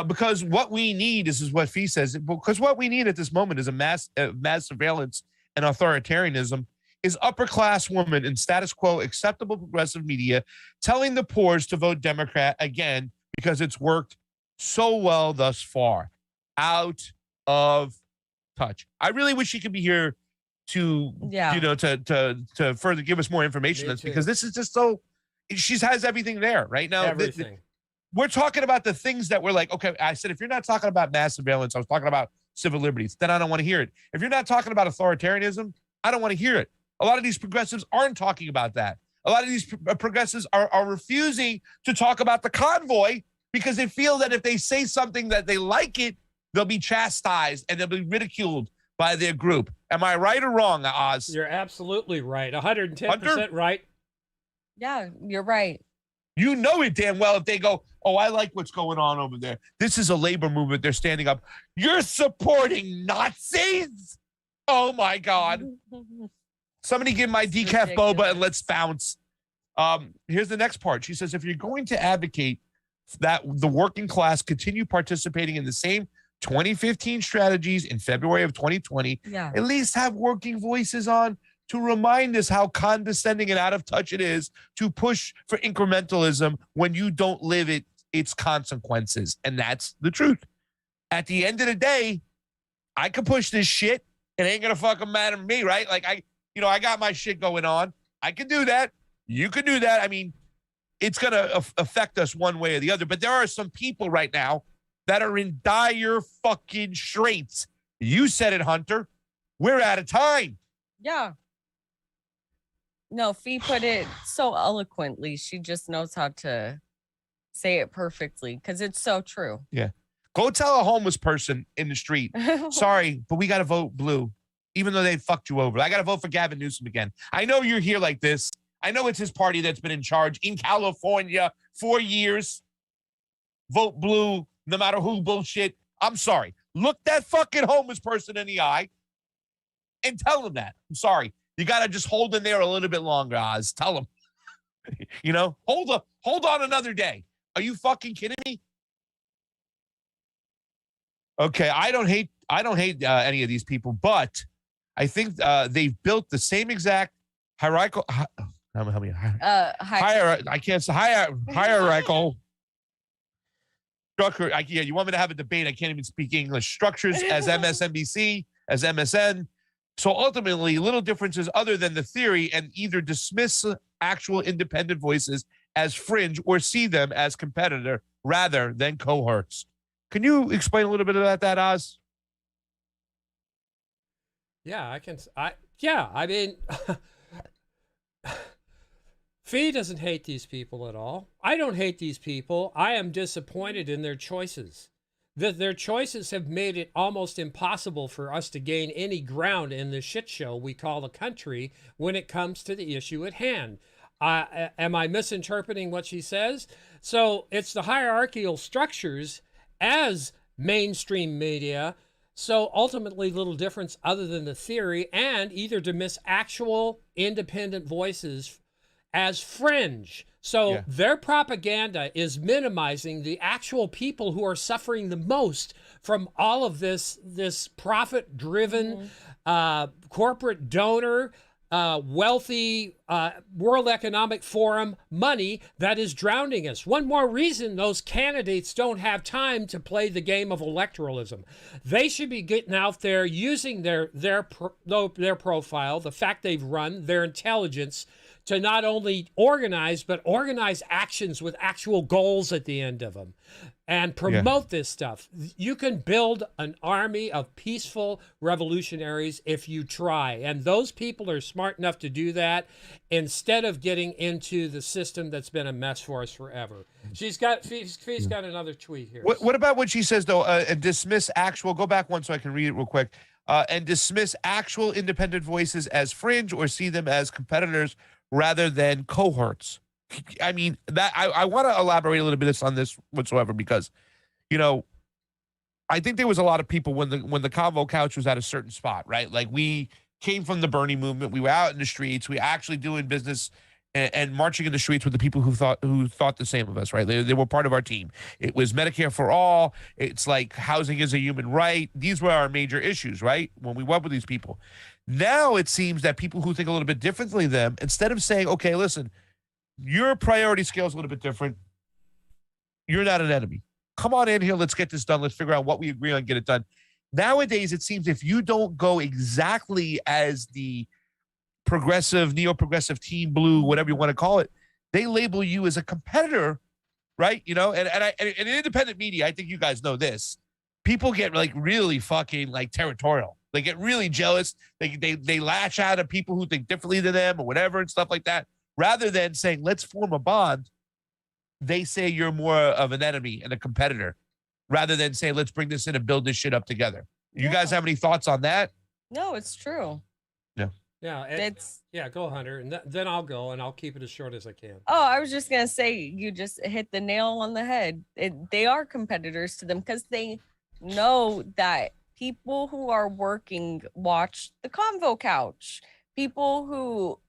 Because what we need, this is what Fee says, because what we need at this moment is a mass surveillance and authoritarianism, is upper-class women in status quo acceptable progressive media telling the poors to vote Democrat again because it's worked so well thus far. Out of touch. I really wish she could be here to, to further give us more information. That's because this is just so, she has everything there right now. Everything. We're talking about the things that we're like, okay, I said, if you're not talking about mass surveillance, I was talking about civil liberties, then I don't want to hear it. If you're not talking about authoritarianism, I don't want to hear it. A lot of these progressives aren't talking about that. A lot of these progressives are refusing to talk about the convoy because they feel that if they say something that they like it, they'll be chastised and they'll be ridiculed by their group. Am I right or wrong, Oz? You're absolutely right. 110% right. Yeah, you're right. You know it damn well if they go, oh, I like what's going on over there. This is a labor movement. They're standing up. You're supporting Nazis? Oh, my God. Somebody give my decaf boba and let's bounce. Here's the next part. She says, if you're going to advocate that the working class continue participating in the same 2015 strategies in February of 2020, at least have working voices on to remind us how condescending and out of touch it is to push for incrementalism when you don't live its consequences. And that's the truth. At the end of the day, I can push this shit. It ain't going to fucking matter to me, right? Like, I got my shit going on. I can do that. You can do that. I mean, it's going to affect us one way or the other. But there are some people right now that are in dire fucking straits. You said it, Hunter. We're out of time. Yeah. No, Fee put it so eloquently. She just knows how to say it perfectly because it's so true. Yeah. Go tell a homeless person in the street, sorry, but we got to vote blue, even though they fucked you over. I got to vote for Gavin Newsom again. I know you're here like this. I know it's his party that's been in charge in California for years. Vote blue, no matter who bullshit. I'm sorry. Look that fucking homeless person in the eye and tell him that. I'm sorry. You got to just hold in there a little bit longer, Oz. Tell him. Hold on another day. Are you fucking kidding me? Okay, I don't hate any of these people, but I think they've built the same exact hierarchical. Hierarchical structure. You want me to have a debate? I can't even speak English. Structures as MSNBC, as MSN. So ultimately, little differences other than the theory, and either dismiss actual independent voices as fringe or see them as competitor rather than cohorts. Can you explain a little bit about that, Oz? Yeah, I can. I mean, Fee doesn't hate these people at all. I don't hate these people. I am disappointed in their choices. Their choices have made it almost impossible for us to gain any ground in the shit show we call the country when it comes to the issue at hand. Am I misinterpreting what she says? So it's the hierarchical structures as mainstream media. So ultimately, little difference other than the theory, and either to miss actual independent voices as fringe. So their propaganda is minimizing the actual people who are suffering the most from all of this profit-driven, corporate donor, wealthy World Economic Forum money that is drowning us. One more reason those candidates don't have time to play the game of electoralism. They should be getting out there using their profile, the fact they've run, their intelligence, to not only organize, but organize actions with actual goals at the end of them and promote this stuff. You can build an army of peaceful revolutionaries if you try. And those people are smart enough to do that instead of getting into the system that's been a mess for us forever. Fee's got another tweet here. What about what she says, though, and dismiss actual, go back one so I can read it real quick, and dismiss actual independent voices as fringe or see them as competitors rather than cohorts. I mean, that I want to elaborate a little bit on this whatsoever, because, you know, I think there was a lot of people when the Convo Couch was at a certain spot, right? Like, we came from the Bernie movement. We were out in the streets. We actually doing business and marching in the streets with the people who thought the same of us, right? They were part of our team. It was Medicare for all. It's like housing is a human right. These were our major issues, right? When we went with these people. Now it seems that people who think a little bit differently than them, instead of saying, okay, listen, your priority scale is a little bit different. You're not an enemy. Come on in here. Let's get this done. Let's figure out what we agree on, get it done. Nowadays, it seems if you don't go exactly as the progressive, neo-progressive, team blue, whatever you want to call it, they label you as a competitor, right? You know, and in independent media, I think you guys know this. People get like really fucking like territorial. They get really jealous. They lash out at people who think differently than them or whatever and stuff like that. Rather than saying, let's form a bond, they say you're more of an enemy and a competitor, rather than say, let's bring this in and build this shit up together. You guys have any thoughts on that? No, it's true. Yeah, go, Hunter, and then I'll go, and I'll keep it as short as I can. Oh, I was just gonna say, you just hit the nail on the head. They are competitors to them because they know that people who are working watch the Convo Couch. People who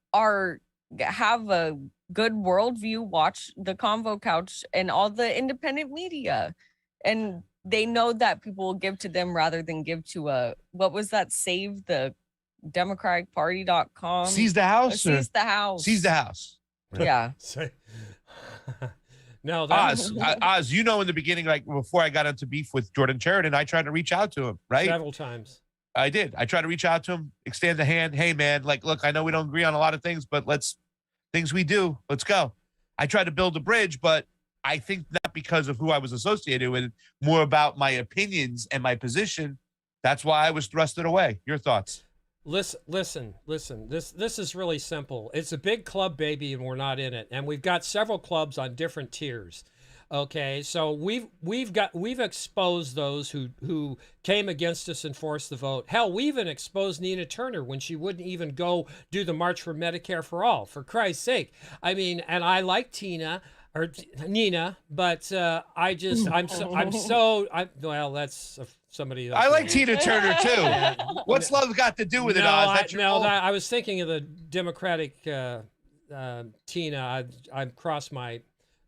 have a good worldview watch the Convo Couch and all the independent media, and they know that people will give to them rather than give to what was that, save the democraticparty.com, Seize the house. Seize the house. Seize the house. Yeah. No, Oz, you know, in the beginning, like before I got into beef with Jordan Sheridan, I tried to reach out to him, right? Several times. I did. I tried to reach out to him, extend the hand. Hey, man, like, look, I know we don't agree on a lot of things, but things we do, let's go. I tried to build a bridge, but I think not because of who I was associated with, more about my opinions and my position. That's why I was thrusted away. Your thoughts? Listen. This is really simple. It's a big club, baby, and we're not in it. And we've got several clubs on different tiers. Okay, so we've exposed those who came against us and forced the vote. Hell, we even exposed Nina Turner when she wouldn't even go do the March for Medicare for All. For Christ's sake, I mean, and I like Nina, but well, that's somebody. I like Tina Turner too. Yeah. What's love got to do with it? Oz? I was thinking of the Democratic Tina. I've crossed my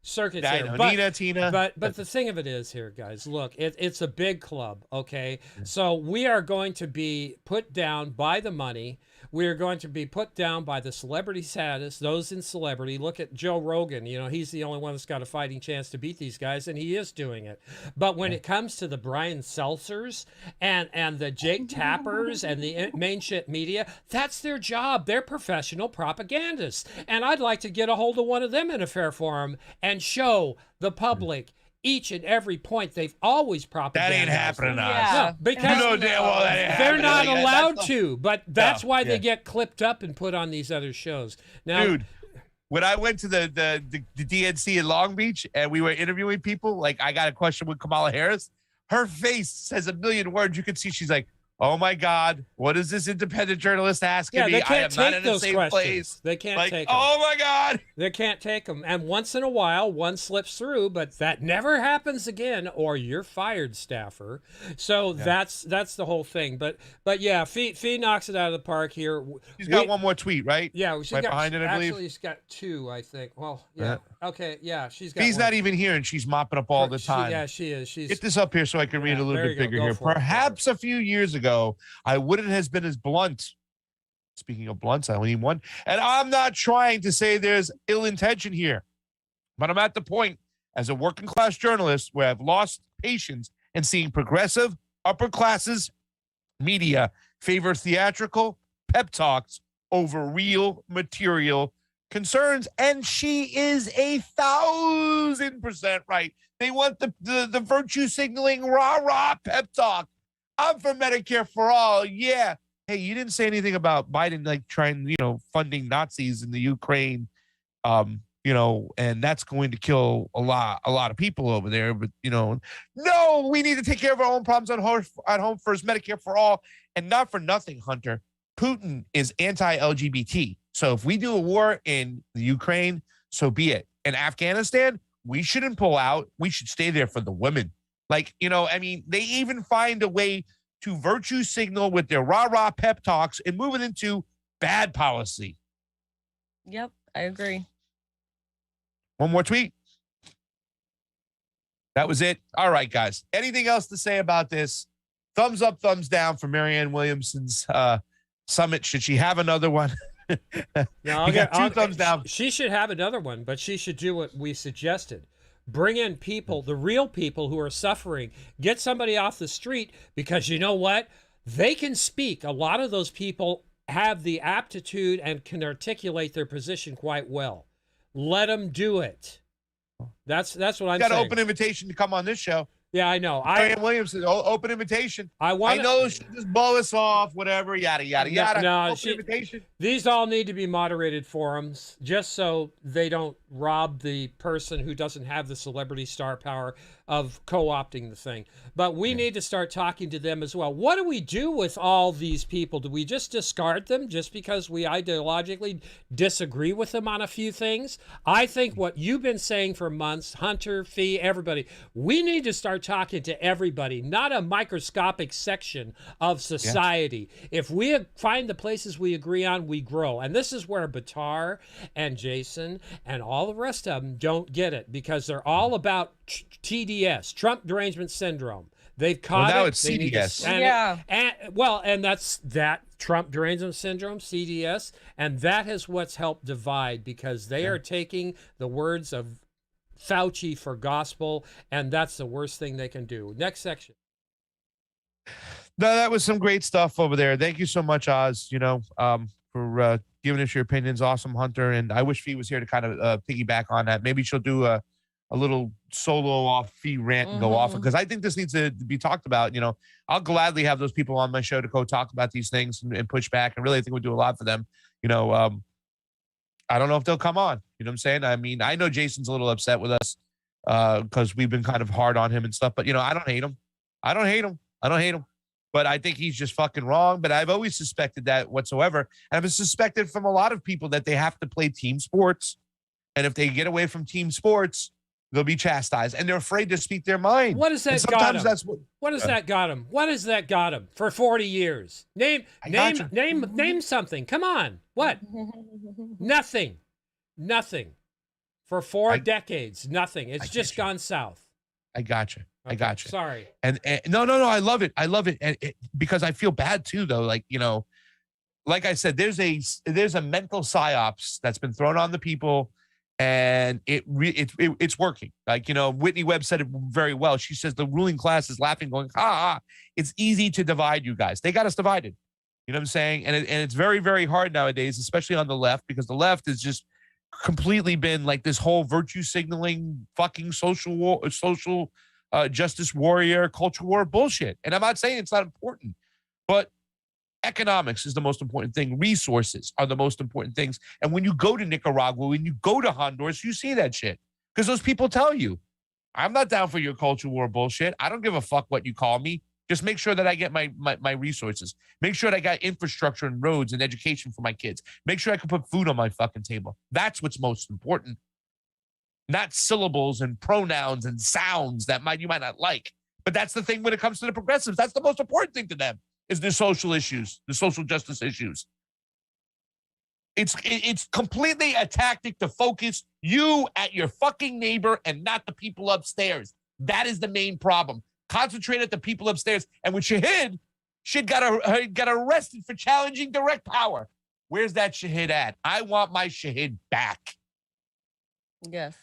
circuits here. I know. Tina. But the thing of it is here, guys, look, it's a big club, okay? So we are going to be put down by the money. We are going to be put down by the celebrity status, those in celebrity. Look at Joe Rogan. You know, he's the only one that's got a fighting chance to beat these guys, and he is doing it. But when it comes to the Brian Seltzers and the Jake Tappers and the main shit media, that's their job. They're professional propagandists. And I'd like to get a hold of one of them in a fair forum and show the public each and every point they've always propagandized. That ain't happening, Oz. Yeah. No, because you know damn well that ain't they're happening. not allowed to, but that's why they get clipped up and put on these other shows. Now, dude, when I went to the DNC in Long Beach and we were interviewing people, like I got a question with Kamala Harris, her face says a million words. You can see she's like, oh my God, what is this independent journalist asking me? They can't I am take not in the those same questions. place. They can't like, take them. oh my God. They can't take them. And once in a while, one slips through, but that never happens again, or you're fired, staffer. So that's the whole thing. But yeah, Fee knocks it out of the park here. She's got one more tweet, right? Yeah, she's right got, behind it, I believe. Actually, she's got two, I think. Well, yeah. Okay, yeah, she's got Fee's one. not even here, and she's mopping up all the time. Yeah, she is. Get this up here so I can read a little bit bigger here. Go for it. Perhaps a few years ago, I wouldn't have been as blunt. Speaking of blunts, I only need one. And I'm not trying to say there's ill intention here, but I'm at the point as a working class journalist where I've lost patience in seeing progressive upper classes media favor theatrical pep talks over real material concerns, and she is 1,000% right. They want the virtue signaling rah-rah pep talk. I'm for Medicare for all. Yeah. Hey, you didn't say anything about Biden like trying, funding Nazis in the Ukraine, and that's going to kill a lot of people over there. But no, we need to take care of our own problems at home first. Medicare for all, and not for nothing, Hunter. Putin is anti-LGBT. So if we do a war in the Ukraine, so be it. In Afghanistan, we shouldn't pull out. We should stay there for the women. They even find a way to virtue signal with their rah-rah pep talks and move it into bad policy. Yep, I agree. One more tweet. That was it. All right, guys. Anything else to say about this? Thumbs up, thumbs down for Marianne Williamson's summit. Should she have another one? No, we got 2 thumbs down. She should have another one, but she should do what we suggested. Bring in people, the real people who are suffering. Get somebody off the street, because you know what? They can speak. A lot of those people have the aptitude and can articulate their position quite well. Let them do it. That's what I'm saying. Got an open invitation to come on this show. Yeah, I know. Marianne Williamson, open invitation. I know she'll just blow us off, whatever, yada, yada, yada. No, open invitation. These all need to be moderated forums, just so they don't rob the person who doesn't have the celebrity star power of co-opting the thing. But we need to start talking to them as well. What do we do with all these people? Do we just discard them just because we ideologically disagree with them on a few things? I think what you've been saying for months, Hunter, Fee, everybody, we need to start talking to everybody, not a microscopic section of society. Yeah. If we find the places we agree on, we grow. And this is where Batar and Jason and all the rest of them don't get it, because they're all about TDS, Trump derangement syndrome. They've caught now it. It's CDS. And that's that Trump derangement syndrome, CDS, and that is what's helped divide, because they are taking the words of Fauci for gospel, and that's the worst thing they can do. Next section. No, that was some great stuff over there. Thank you so much, Oz, for giving us your opinions. Awesome, Hunter. And I wish Fee was here to kind of piggyback on that. Maybe she'll do a little solo off Fee rant and go off, because I think this needs to be talked about. I'll gladly have those people on my show to go talk about these things and push back. And really, I think we'll do a lot for them. I don't know if they'll come on. You know what I'm saying? I mean, I know Jason's a little upset with us because we've been kind of hard on him and stuff. But, I don't hate him. I don't hate him. But I think he's just fucking wrong. But I've always suspected that whatsoever. And I've suspected from a lot of people that they have to play team sports. And if they get away from team sports, they'll be chastised. And they're afraid to speak their mind. What has that got him? What has that got him? What has that got him for 40 years? Name something. Come on. What? Nothing. For 4 decades, nothing. It's just gone south. I got you. Okay, I got you. Sorry. And no, I love it. And because I feel bad too, though. Like I said, there's a mental psyops that's been thrown on the people, and it's working. Like, Whitney Webb said it very well. She says the ruling class is laughing, going, it's easy to divide you guys. They got us divided. You know what I'm saying? And it's very, very hard nowadays, especially on the left, because the left is just completely been like this whole virtue signaling, fucking social justice warrior, culture war bullshit. And I'm not saying it's not important, but economics is the most important thing. Resources are the most important things. And when you go to Nicaragua, when you go to Honduras, you see that shit, because those people tell you, I'm not down for your culture war bullshit. I don't give a fuck what you call me. Just make sure that I get my resources. Make sure that I got infrastructure and roads and education for my kids. Make sure I can put food on my fucking table. That's what's most important. Not syllables and pronouns and sounds that you might not like. But that's the thing when it comes to the progressives. That's the most important thing to them, is the social issues, the social justice issues. It's completely a tactic to focus you at your fucking neighbor and not the people upstairs. That is the main problem. Concentrate at the people upstairs. And with Shahid got arrested for challenging direct power. Where's that Shahid at? I want my Shahid back. Yes.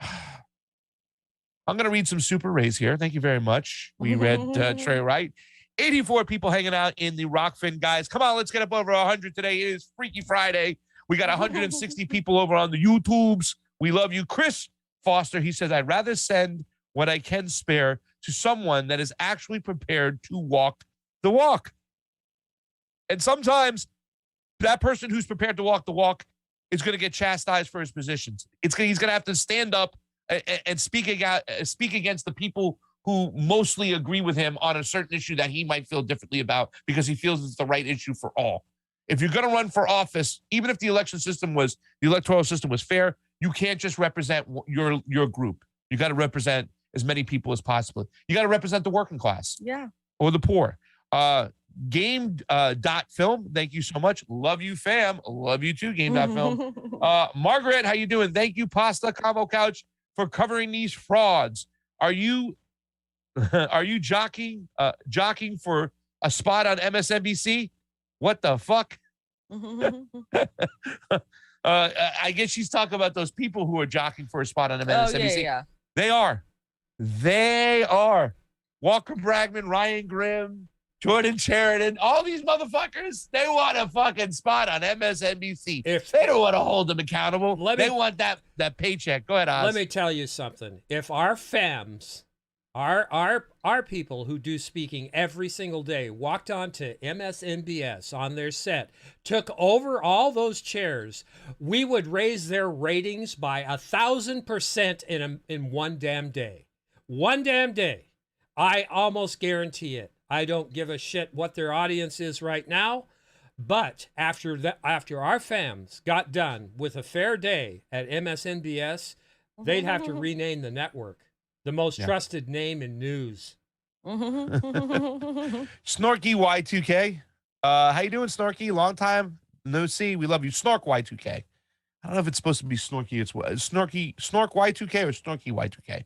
I'm going to read some super rays here. Thank you very much. We read Trey Wright. 84 people hanging out in the Rokfin, guys. Come on, let's get up over 100 today. It is Freaky Friday. We got 160 people over on the YouTubes. We love you. Chris Foster, he says, I'd rather send what I can spare to someone that is actually prepared to walk the walk. And sometimes that person who's prepared to walk the walk is going to get chastised for his positions. He's going to have to stand up and speak against the people who mostly agree with him on a certain issue that he might feel differently about because he feels it's the right issue for all. If you're going to run for office, even if the electoral system was fair, you can't just represent your group. You got to represent as many people as possible. You got to represent the working class. Yeah. Or the poor. Game.film, thank you so much. Love you, fam. Love you too, Game.film. Margaret, how you doing? Thank you, Pasta Combo Couch, for covering these frauds. Are you jockeying for a spot on MSNBC? What the fuck? I guess she's talking about those people who are jockeying for a spot on MSNBC. Yeah. They are. Walker Bragman, Ryan Grimm, Jordan Sheridan, all these motherfuckers, they want a fucking spot on MSNBC. If they don't want to hold them accountable, they want that paycheck. Go ahead, Oz. Let me tell you something. If our FAMs, our people who do speaking every single day walked onto MSNBS on their set, took over all those chairs, we would raise their ratings by 1,000% in one damn day. One damn day. I almost guarantee it. I don't give a shit what their audience is right now, but after our FAMs got done with a fair day at MSNBS, they'd have to rename the network. The most trusted name in news. Snorky Y2K. How you doing, Snorky? Long time no see. We love you. Snork Y2K. I don't know if it's supposed to be Snorky. It's Snork Y2K or Snorky Y2K.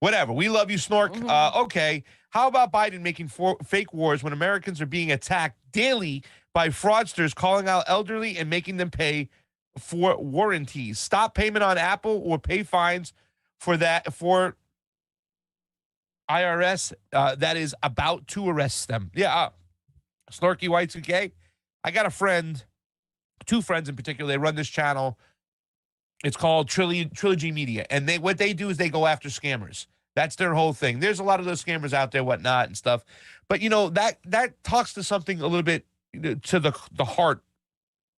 Whatever. We love you, Snork. Okay. How about Biden making fake wars when Americans are being attacked daily by fraudsters calling out elderly and making them pay for warranties? Stop payment on Apple or pay fines for IRS that is about to arrest them. Yeah. Snorky Y2K. I got a friend, two friends in particular. They run this channel. It's called Trilogy Media. And what they do is they go after scammers. That's their whole thing. There's a lot of those scammers out there, whatnot and stuff. But, that talks to something a little bit to the heart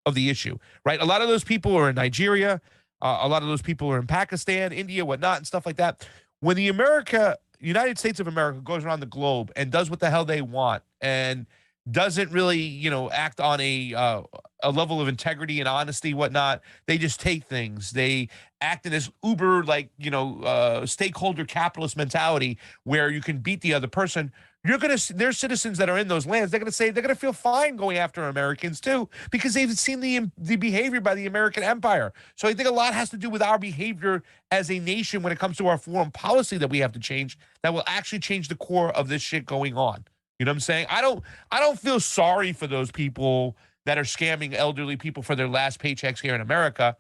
of the issue, right? A lot of those people are in Nigeria. A lot of those people are in Pakistan, India, whatnot, and stuff like that. When the United States of America goes around the globe and does what the hell they want and doesn't really, act on a level of integrity and honesty, whatnot. They just take things. They act in this uber, stakeholder capitalist mentality where you can beat the other person. There's citizens that are in those lands. They're going to feel fine going after Americans too, because they've seen the behavior by the American empire. So I think a lot has to do with our behavior as a nation when it comes to our foreign policy that we have to change, that will actually change the core of this shit going on. You know what I'm saying? I don't feel sorry for those people that are scamming elderly people for their last paychecks here in America,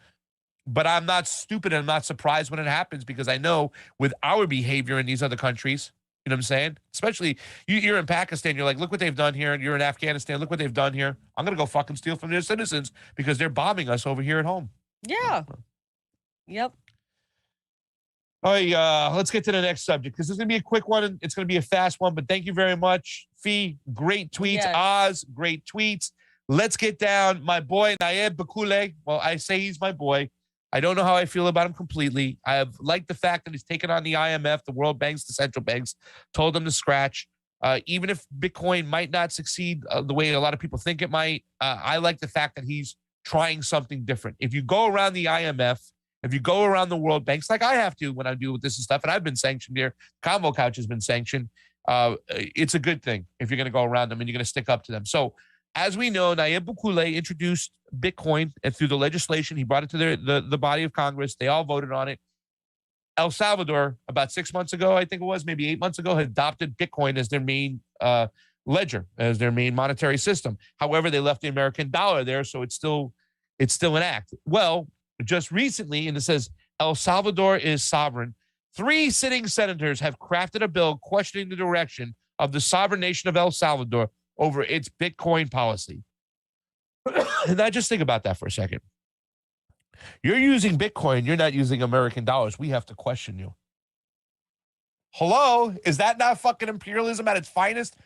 but I'm not stupid and I'm not surprised when it happens, because I know with our behavior in these other countries, you know what I'm saying? Especially you're in Pakistan, you're like, look what they've done here. And you're in Afghanistan, look what they've done here. I'm going to go fucking steal from their citizens because they're bombing us over here at home. Yeah. Yep. All right, let's get to the next subject, because this is going to be a quick one and it's going to be a fast one, but thank you very much. Fee, great tweets. Yes. Oz, great tweets. Let's get down. My boy, Nayib Bukele. Well, I say he's my boy. I don't know how I feel about him completely. I have liked the fact that he's taken on the IMF, the World Banks, the central banks, told them to scratch. Even if Bitcoin might not succeed the way a lot of people think it might, I like the fact that he's trying something different. If you go around the IMF, if you go around the World Banks, like I have to when I deal with this and stuff, and I've been sanctioned here, Convo Couch has been sanctioned, it's a good thing if you're going to go around them and you're going to stick up to them. So as we know, Nayib Bukele introduced Bitcoin, and through the legislation, he brought it to the body of Congress. They all voted on it. El Salvador, about 6 months ago, I think it was, maybe 8 months ago, had adopted Bitcoin as their main ledger, as their main monetary system. However, they left the American dollar there, so it's still an act. Well, just recently, and it says El Salvador is sovereign, 3 sitting senators have crafted a bill questioning the direction of the sovereign nation of El Salvador over its Bitcoin policy. And I just think about that for a second. You're using Bitcoin. You're not using American dollars. We have to question you. Hello? Is that not fucking imperialism at its finest?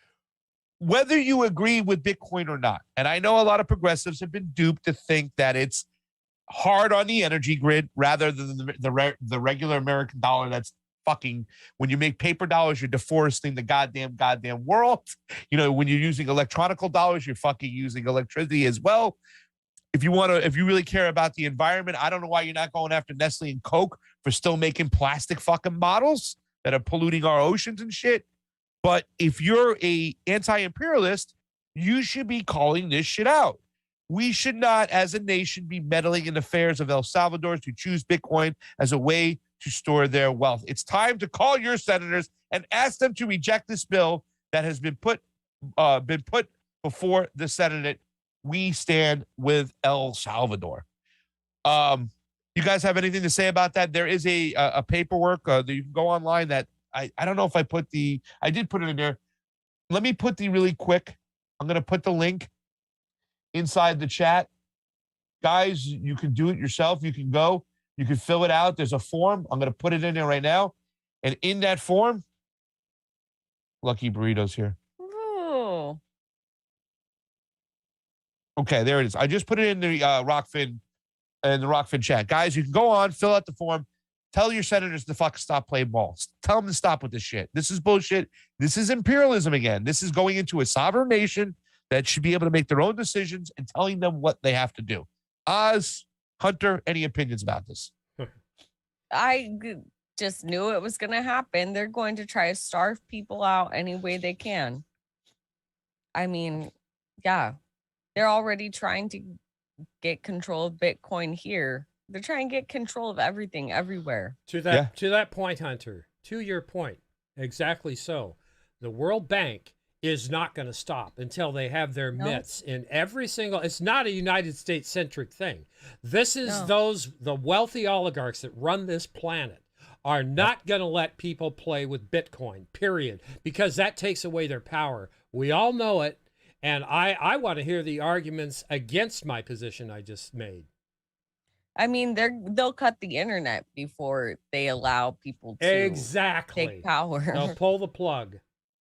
Whether you agree with Bitcoin or not, and I know a lot of progressives have been duped to think that it's hard on the energy grid rather than the regular American dollar that's fucking, when you make paper dollars, you're deforesting the goddamn world. You know, when you're using electronical dollars, you're fucking using electricity as well. If you really care about the environment, I don't know why you're not going after Nestle and Coke for still making plastic fucking bottles that are polluting our oceans and shit. But if you're a anti-imperialist, you should be calling this shit out. We should not, as a nation, be meddling in affairs of El Salvador to choose Bitcoin as a way to store their wealth. It's time to call your senators and ask them to reject this bill that has been put before the Senate. We stand with El Salvador. You guys have anything to say about that? There is a paperwork that you can go online that I don't know if I did put it in there. Let me put the really quick. I'm going to put the link inside the chat. Guys, you can do it yourself. You can go. You can fill it out. There's a form. I'm going to put it in there right now. And in that form, Lucky Burritos here. Ooh. Okay, there it is. I just put it in the Rokfin chat. Guys, you can go on, fill out the form. Tell your senators to fucking stop playing ball. Tell them to stop with this shit. This is bullshit. This is imperialism again. This is going into a sovereign nation that should be able to make their own decisions and telling them what they have to do. Oz, Hunter, any opinions about this? I just knew it was going to happen. They're going to try to starve people out any way they can. I mean, yeah, they're already trying to get control of Bitcoin here. They're trying to get control of everything everywhere. To that point, Hunter, to your point, exactly so. The World Bank is not going to stop until they have their mitts in every single. It's not a United States centric thing. This is the wealthy oligarchs that run this planet are not going to let people play with Bitcoin, period, because that takes away their power. We all know it. And I want to hear the arguments against my position I just made. I mean, they'll cut the internet before they allow people to take power. They'll pull the plug.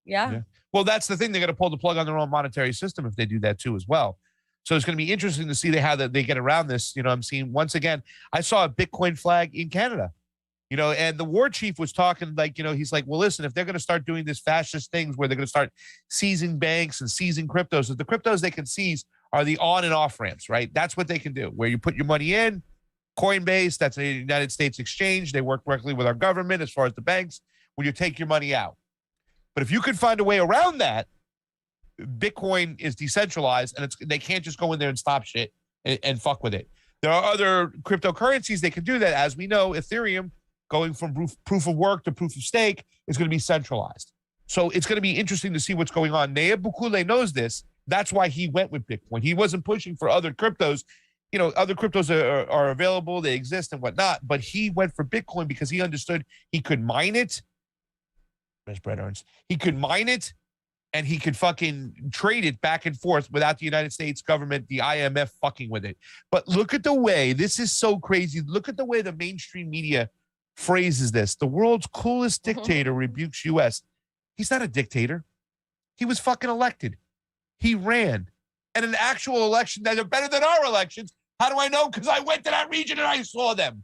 Yeah. Well, that's the thing. They're going to pull the plug on their own monetary system if they do that too as well. So it's going to be interesting to see how they get around this. You know, I'm seeing once again, I saw a Bitcoin flag in Canada. You know, and the war chief was talking like, you know, he's like, well, listen, if they're going to start doing this fascist things where they're going to start seizing banks and seizing cryptos, the cryptos they can seize are the on and off ramps, right? That's what they can do, where you put your money in. Coinbase, that's a United States exchange. They work directly with our government as far as the banks when you take your money out. But if you could find a way around that, Bitcoin is decentralized and they can't just go in there and stop shit and fuck with it. There are other cryptocurrencies they can do that. As we know, Ethereum, going from proof of work to proof of stake, is going to be centralized. So it's going to be interesting to see what's going on. Nayib Bukele knows this. That's why he went with Bitcoin. He wasn't pushing for other cryptos. You know, other cryptos are available, they exist and whatnot, but he went for Bitcoin because he understood he could mine it. There's Brett Ernst. He could mine it and he could fucking trade it back and forth without the United States government, the IMF fucking with it. But look at the way, this is so crazy. Look at the way the mainstream media phrases this. The world's coolest dictator rebukes U.S. He's not a dictator. He was fucking elected. He ran. And an actual election that are better than our elections. How do I know? Because I went to that region and I saw them.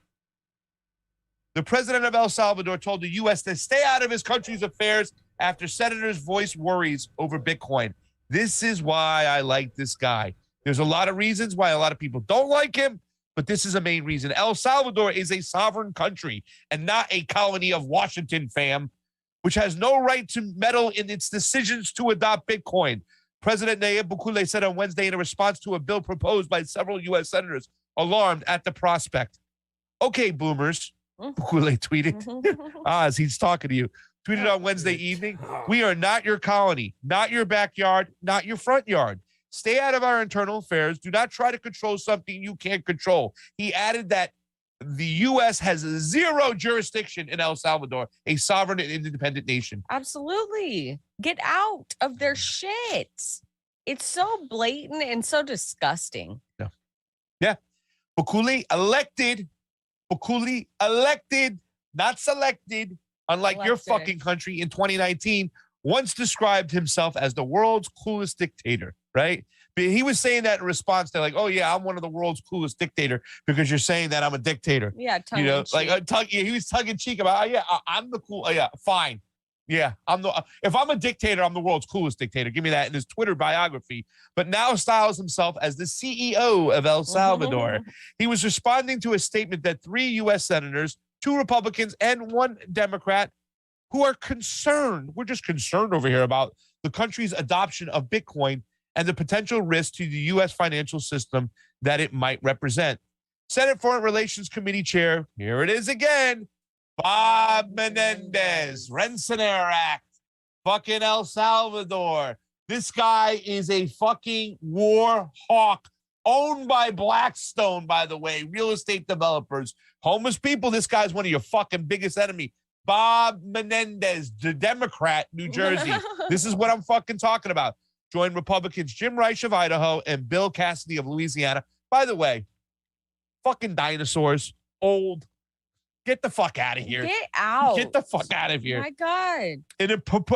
The president of El Salvador told the U.S. to stay out of his country's affairs after senators voiced worries over Bitcoin. This is why I like this guy. There's a lot of reasons why a lot of people don't like him, but this is a main reason. El Salvador is a sovereign country and not a colony of Washington, fam, which has no right to meddle in its decisions to adopt Bitcoin. President Nayib Bukele said on Wednesday in a response to a bill proposed by several U.S. senators, alarmed at the prospect. Okay, boomers, Bukele tweeted. Oz, he's talking to you. Tweeted on Wednesday evening, we are not your colony, not your backyard, not your front yard. Stay out of our internal affairs. Do not try to control something you can't control. He added that the U.S. has zero jurisdiction in El Salvador, a sovereign and independent nation. Absolutely. Get out of their shit. It's so blatant and so disgusting. Yeah. Bukele elected, not selected, unlike your Elected. fucking country in 2019, once described himself as the world's coolest dictator, right? But he was saying that in response to like, oh yeah, I'm one of the world's coolest dictator because you're saying that I'm a dictator. Yeah, tongue You know, in like cheek. he was tongue in cheek about, oh, yeah, I'm the cool. Yeah, fine. Yeah, if I'm a dictator, I'm the world's coolest dictator. Give me that in his Twitter biography. But now styles himself as the CEO of El Salvador. He was responding to a statement that 3 U.S. senators, 2 Republicans, and 1 Democrat who are concerned. We're just concerned over here about the country's adoption of Bitcoin and the potential risk to the U.S. financial system that it might represent. Senate Foreign Relations Committee Chair, here it is again, Bob Menendez, Rensselaer Act, fucking El Salvador. This guy is a fucking war hawk owned by Blackstone, by the way, real estate developers, homeless people. This guy's one of your fucking biggest enemy. Bob Menendez, the Democrat, New Jersey. This is what I'm fucking talking about. Joined Republicans Jim Reich of Idaho and Bill Cassidy of Louisiana. By the way, fucking dinosaurs, old. Get the fuck out of here. Get out. Get the fuck out of here. My God.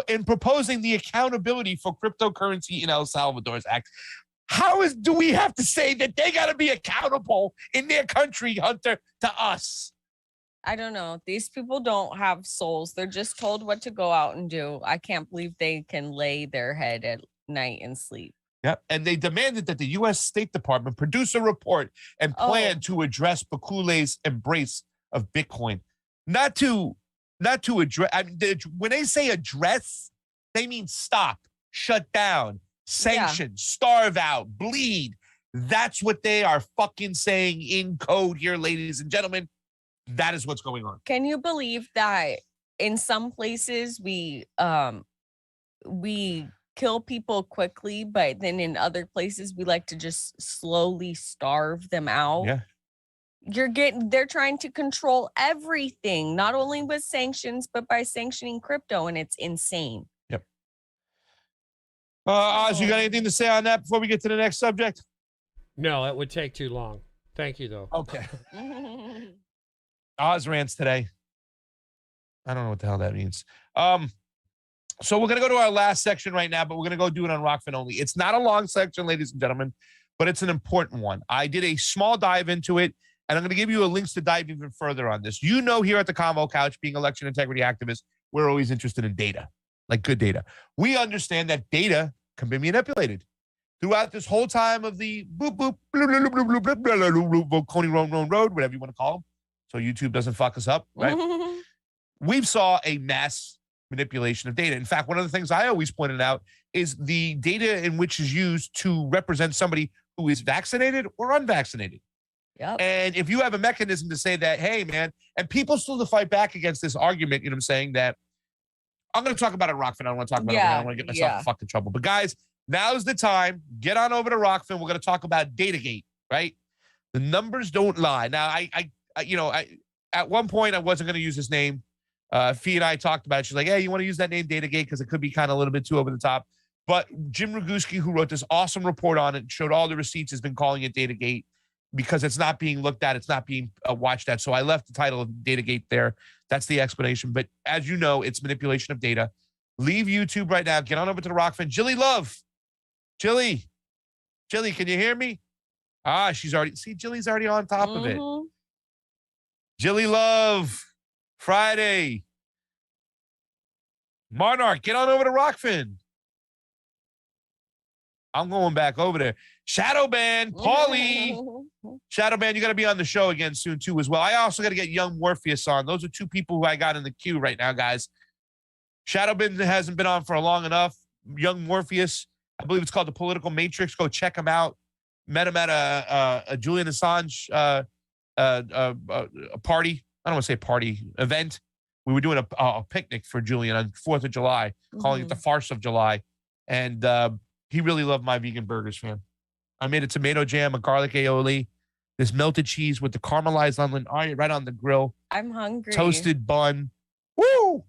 In proposing the accountability for cryptocurrency in El Salvador's act, do we have to say that they got to be accountable in their country, Hunter, to us? I don't know. These people don't have souls. They're just told what to go out and do. I can't believe they can lay their head at night and sleep. Yep. And they demanded that the U.S. State Department produce a report and plan to address Bukele's embrace of Bitcoin. Not to address. When they say address, they mean stop, shut down, sanction, starve out, bleed. That's what they are fucking saying in code here, ladies and gentlemen. That is what's going on. Can you believe that in some places we kill people quickly, but then in other places we like to just slowly starve them out? Yeah. They're trying to control everything, not only with sanctions, but by sanctioning crypto, and it's insane. Yep. Oz, you got anything to say on that before we get to the next subject? No, it would take too long. Thank you, though. Okay. Oz rants today. I don't know what the hell that means. So we're going to go to our last section right now, but we're going to go do it on Rokfin only. It's not a long section, ladies and gentlemen, but it's an important one. I did a small dive into it, and I'm going to give you a links to dive even further on this. You know, here at the Convo Couch, being election integrity activists, we're always interested in data, like good data. We understand that data can be manipulated. Throughout this whole time of the boop, boop, bloop, bloop, bloop, bloop, bloop, bloop, bloop, bloop, Coney Road, whatever you want to call them, so YouTube doesn't fuck us up, right? We've saw a mass manipulation of data. In fact, one of the things I always pointed out is the data in which is used to represent somebody who is vaccinated or unvaccinated. Yep. And if you have a mechanism to say that, hey, man, and people still to fight back against this argument, you know what I'm saying, that I'm going to talk about it, Rokfin. I don't want to talk about it. I don't want to get myself in fucking trouble. But guys, now's the time. Get on over to Rokfin. We're going to talk about Datagate, right? The numbers don't lie. Now, I at one point I wasn't going to use his name. Fee and I talked about it. She's like, hey, you want to use that name Datagate because it could be kind of a little bit too over the top. But Jim Roguski, who wrote this awesome report on it, showed all the receipts, has been calling it Datagate because it's not being looked at. It's not being watched at. So I left the title of Datagate there. That's the explanation. But as you know, it's manipulation of data. Leave YouTube right now. Get on over to the Rokfin. Jilly Love. Jilly, can you hear me? Jilly's already on top of it. Jilly Love. Friday. Monarch, get on over to Rokfin. I'm going back over there. Shadowban, Paulie. Shadowban, you got to be on the show again soon, too, as well. I also got to get Young Morpheus on. Those are 2 people who I got in the queue right now, guys. Shadowban hasn't been on for long enough. Young Morpheus, I believe it's called The Political Matrix. Go check him out. Met him at a Julian Assange a party. I don't want to say party, event. We were doing a picnic for Julian on 4th of July, calling it the farce of July. And he really loved my vegan burgers, fam. I made a tomato jam, a garlic aioli, this melted cheese with the caramelized onion right on the grill. I'm hungry. Toasted bun. Woo!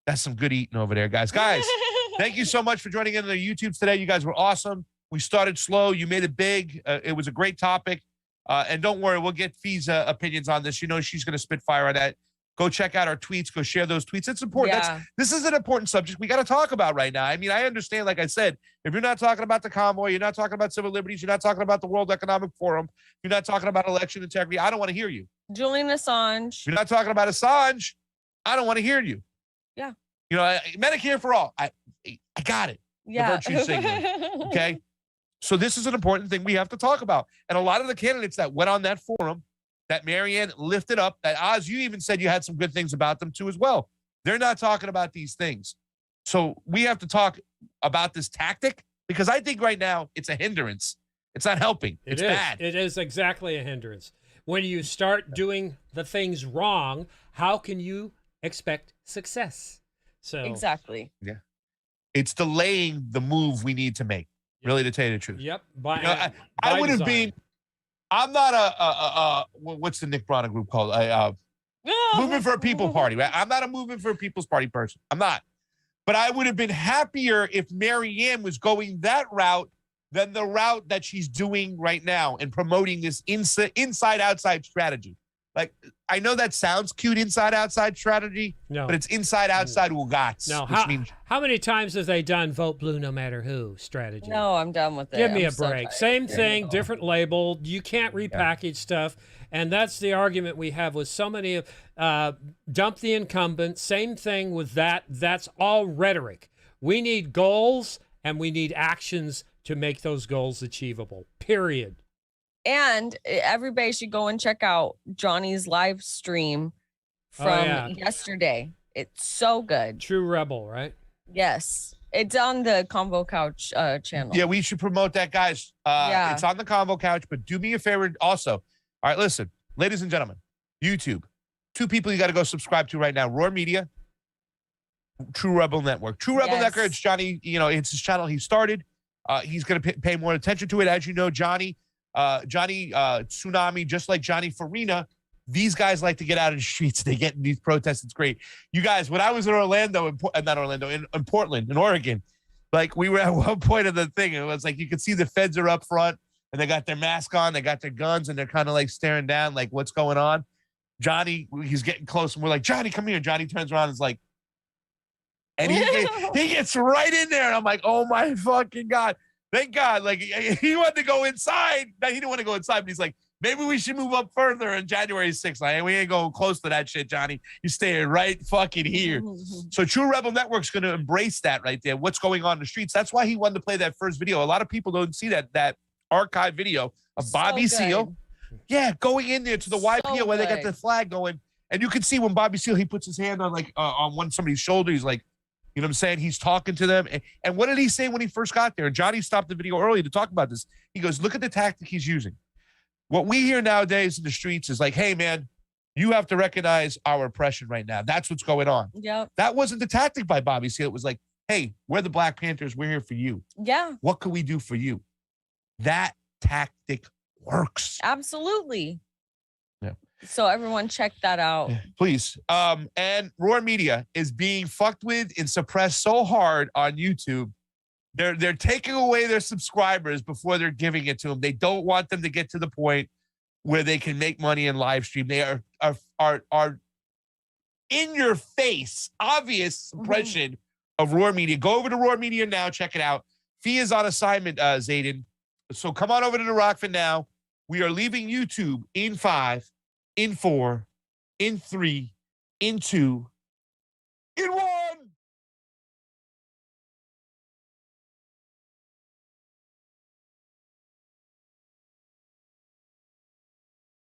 That's some good eating over there, guys. Guys, thank you so much for joining in on the YouTubes today. You guys were awesome. We started slow. You made it big. It was a great topic. And don't worry, we'll get Fee's opinions on this. You know she's going to spit fire on that. Go check out our tweets. Go share those tweets. It's important. Yeah. This is an important subject we got to talk about right now. I mean, I understand, like I said, if you're not talking about the convoy, you're not talking about civil liberties, you're not talking about the World Economic Forum, you're not talking about election integrity, I don't want to hear you. Julian Assange. If you're not talking about Assange, I don't want to hear you. Yeah. You know, Medicare for all. I got it. Yeah. The virtue signaling. Okay. So this is an important thing we have to talk about. And a lot of the candidates that went on that forum, that Marianne lifted up, that Oz, you even said you had some good things about them too as well. They're not talking about these things. So we have to talk about this tactic because I think right now it's a hindrance. It's not helping. It's bad. It is exactly a hindrance. When you start doing the things wrong, how can you expect success? So Exactly. Yeah. It's delaying the move we need to make, really, to tell you the truth. Yep. I would have been, I'm not what's the Nick Brana group called? Movement for a People Party, right? I'm not a Movement for a People's Party person. I'm not. But I would have been happier if Marianne was going that route than the route that she's doing right now and promoting this inside-outside strategy. Like, I know that sounds cute, inside-outside strategy, but it's inside-outside Ugats. No, means how many times have they done vote blue no matter who strategy? No, I'm done with it. Give me I'm a so break. tired. Same thing, different label. You can't repackage stuff. And that's the argument we have with so many of dump the incumbent. Same thing with that. That's all rhetoric. We need goals and we need actions to make those goals achievable, period. And everybody should go and check out Johnny's live stream from yesterday. It's so good. True Rebel, right? Yes. It's on the Convo Couch channel. Yeah, we should promote that, guys. It's on the Convo Couch, but do me a favor also. All right, listen, ladies and gentlemen, YouTube, 2 people you got to go subscribe to right now. Roar Media, True Rebel Network. True Rebel Network, it's Johnny, it's his channel he started. He's going to pay more attention to it. As you know, Johnny Tsunami, just like Johnny Farina, these guys like to get out of the streets. They get in these protests. It's great. You guys, when I was in in Portland, in Oregon, like we were at one point of the thing, it was like you could see the feds are up front and they got their mask on, they got their guns, and they're kind of like staring down, like what's going on. Johnny, he's getting close, and we're like, Johnny, come here. Johnny turns around and is like, and he gets right in there, and I'm like, oh my fucking God. Thank God. Like, he wanted to go inside. No, he didn't want to go inside, but he's like, maybe we should move up further on January 6th. Like, we ain't going close to that shit, Johnny. You stay right fucking here. So True Rebel Network's going to embrace that right there, what's going on in the streets. That's why he wanted to play that first video. A lot of people don't see that archive video of Bobby Seale. Yeah, going in there to the YPO where they got the flag going. And you can see when Bobby Seale, he puts his hand on on somebody's shoulder. He's like, you know what I'm saying? He's talking to them. And what did he say when he first got there? Johnny stopped the video early to talk about this. He goes, look at the tactic he's using. What we hear nowadays in the streets is like, hey, man, you have to recognize our oppression right now. That's what's going on. Yep. That wasn't the tactic by Bobby Seale. It was like, hey, we're the Black Panthers. We're here for you. Yeah. What can we do for you? That tactic works. Absolutely. Yeah. So everyone check that out. Please. And Roar Media is being fucked with and suppressed so hard on YouTube. They're taking away their subscribers before they're giving it to them. They don't want them to get to the point where they can make money in live stream. They are in your face, obvious suppression of Roar Media. Go over to Roar Media now. Check it out. Fee is on assignment, Zayden. So come on over to the Rokfin now. We are leaving YouTube in 5, in 4, in 3, in 2, in 1.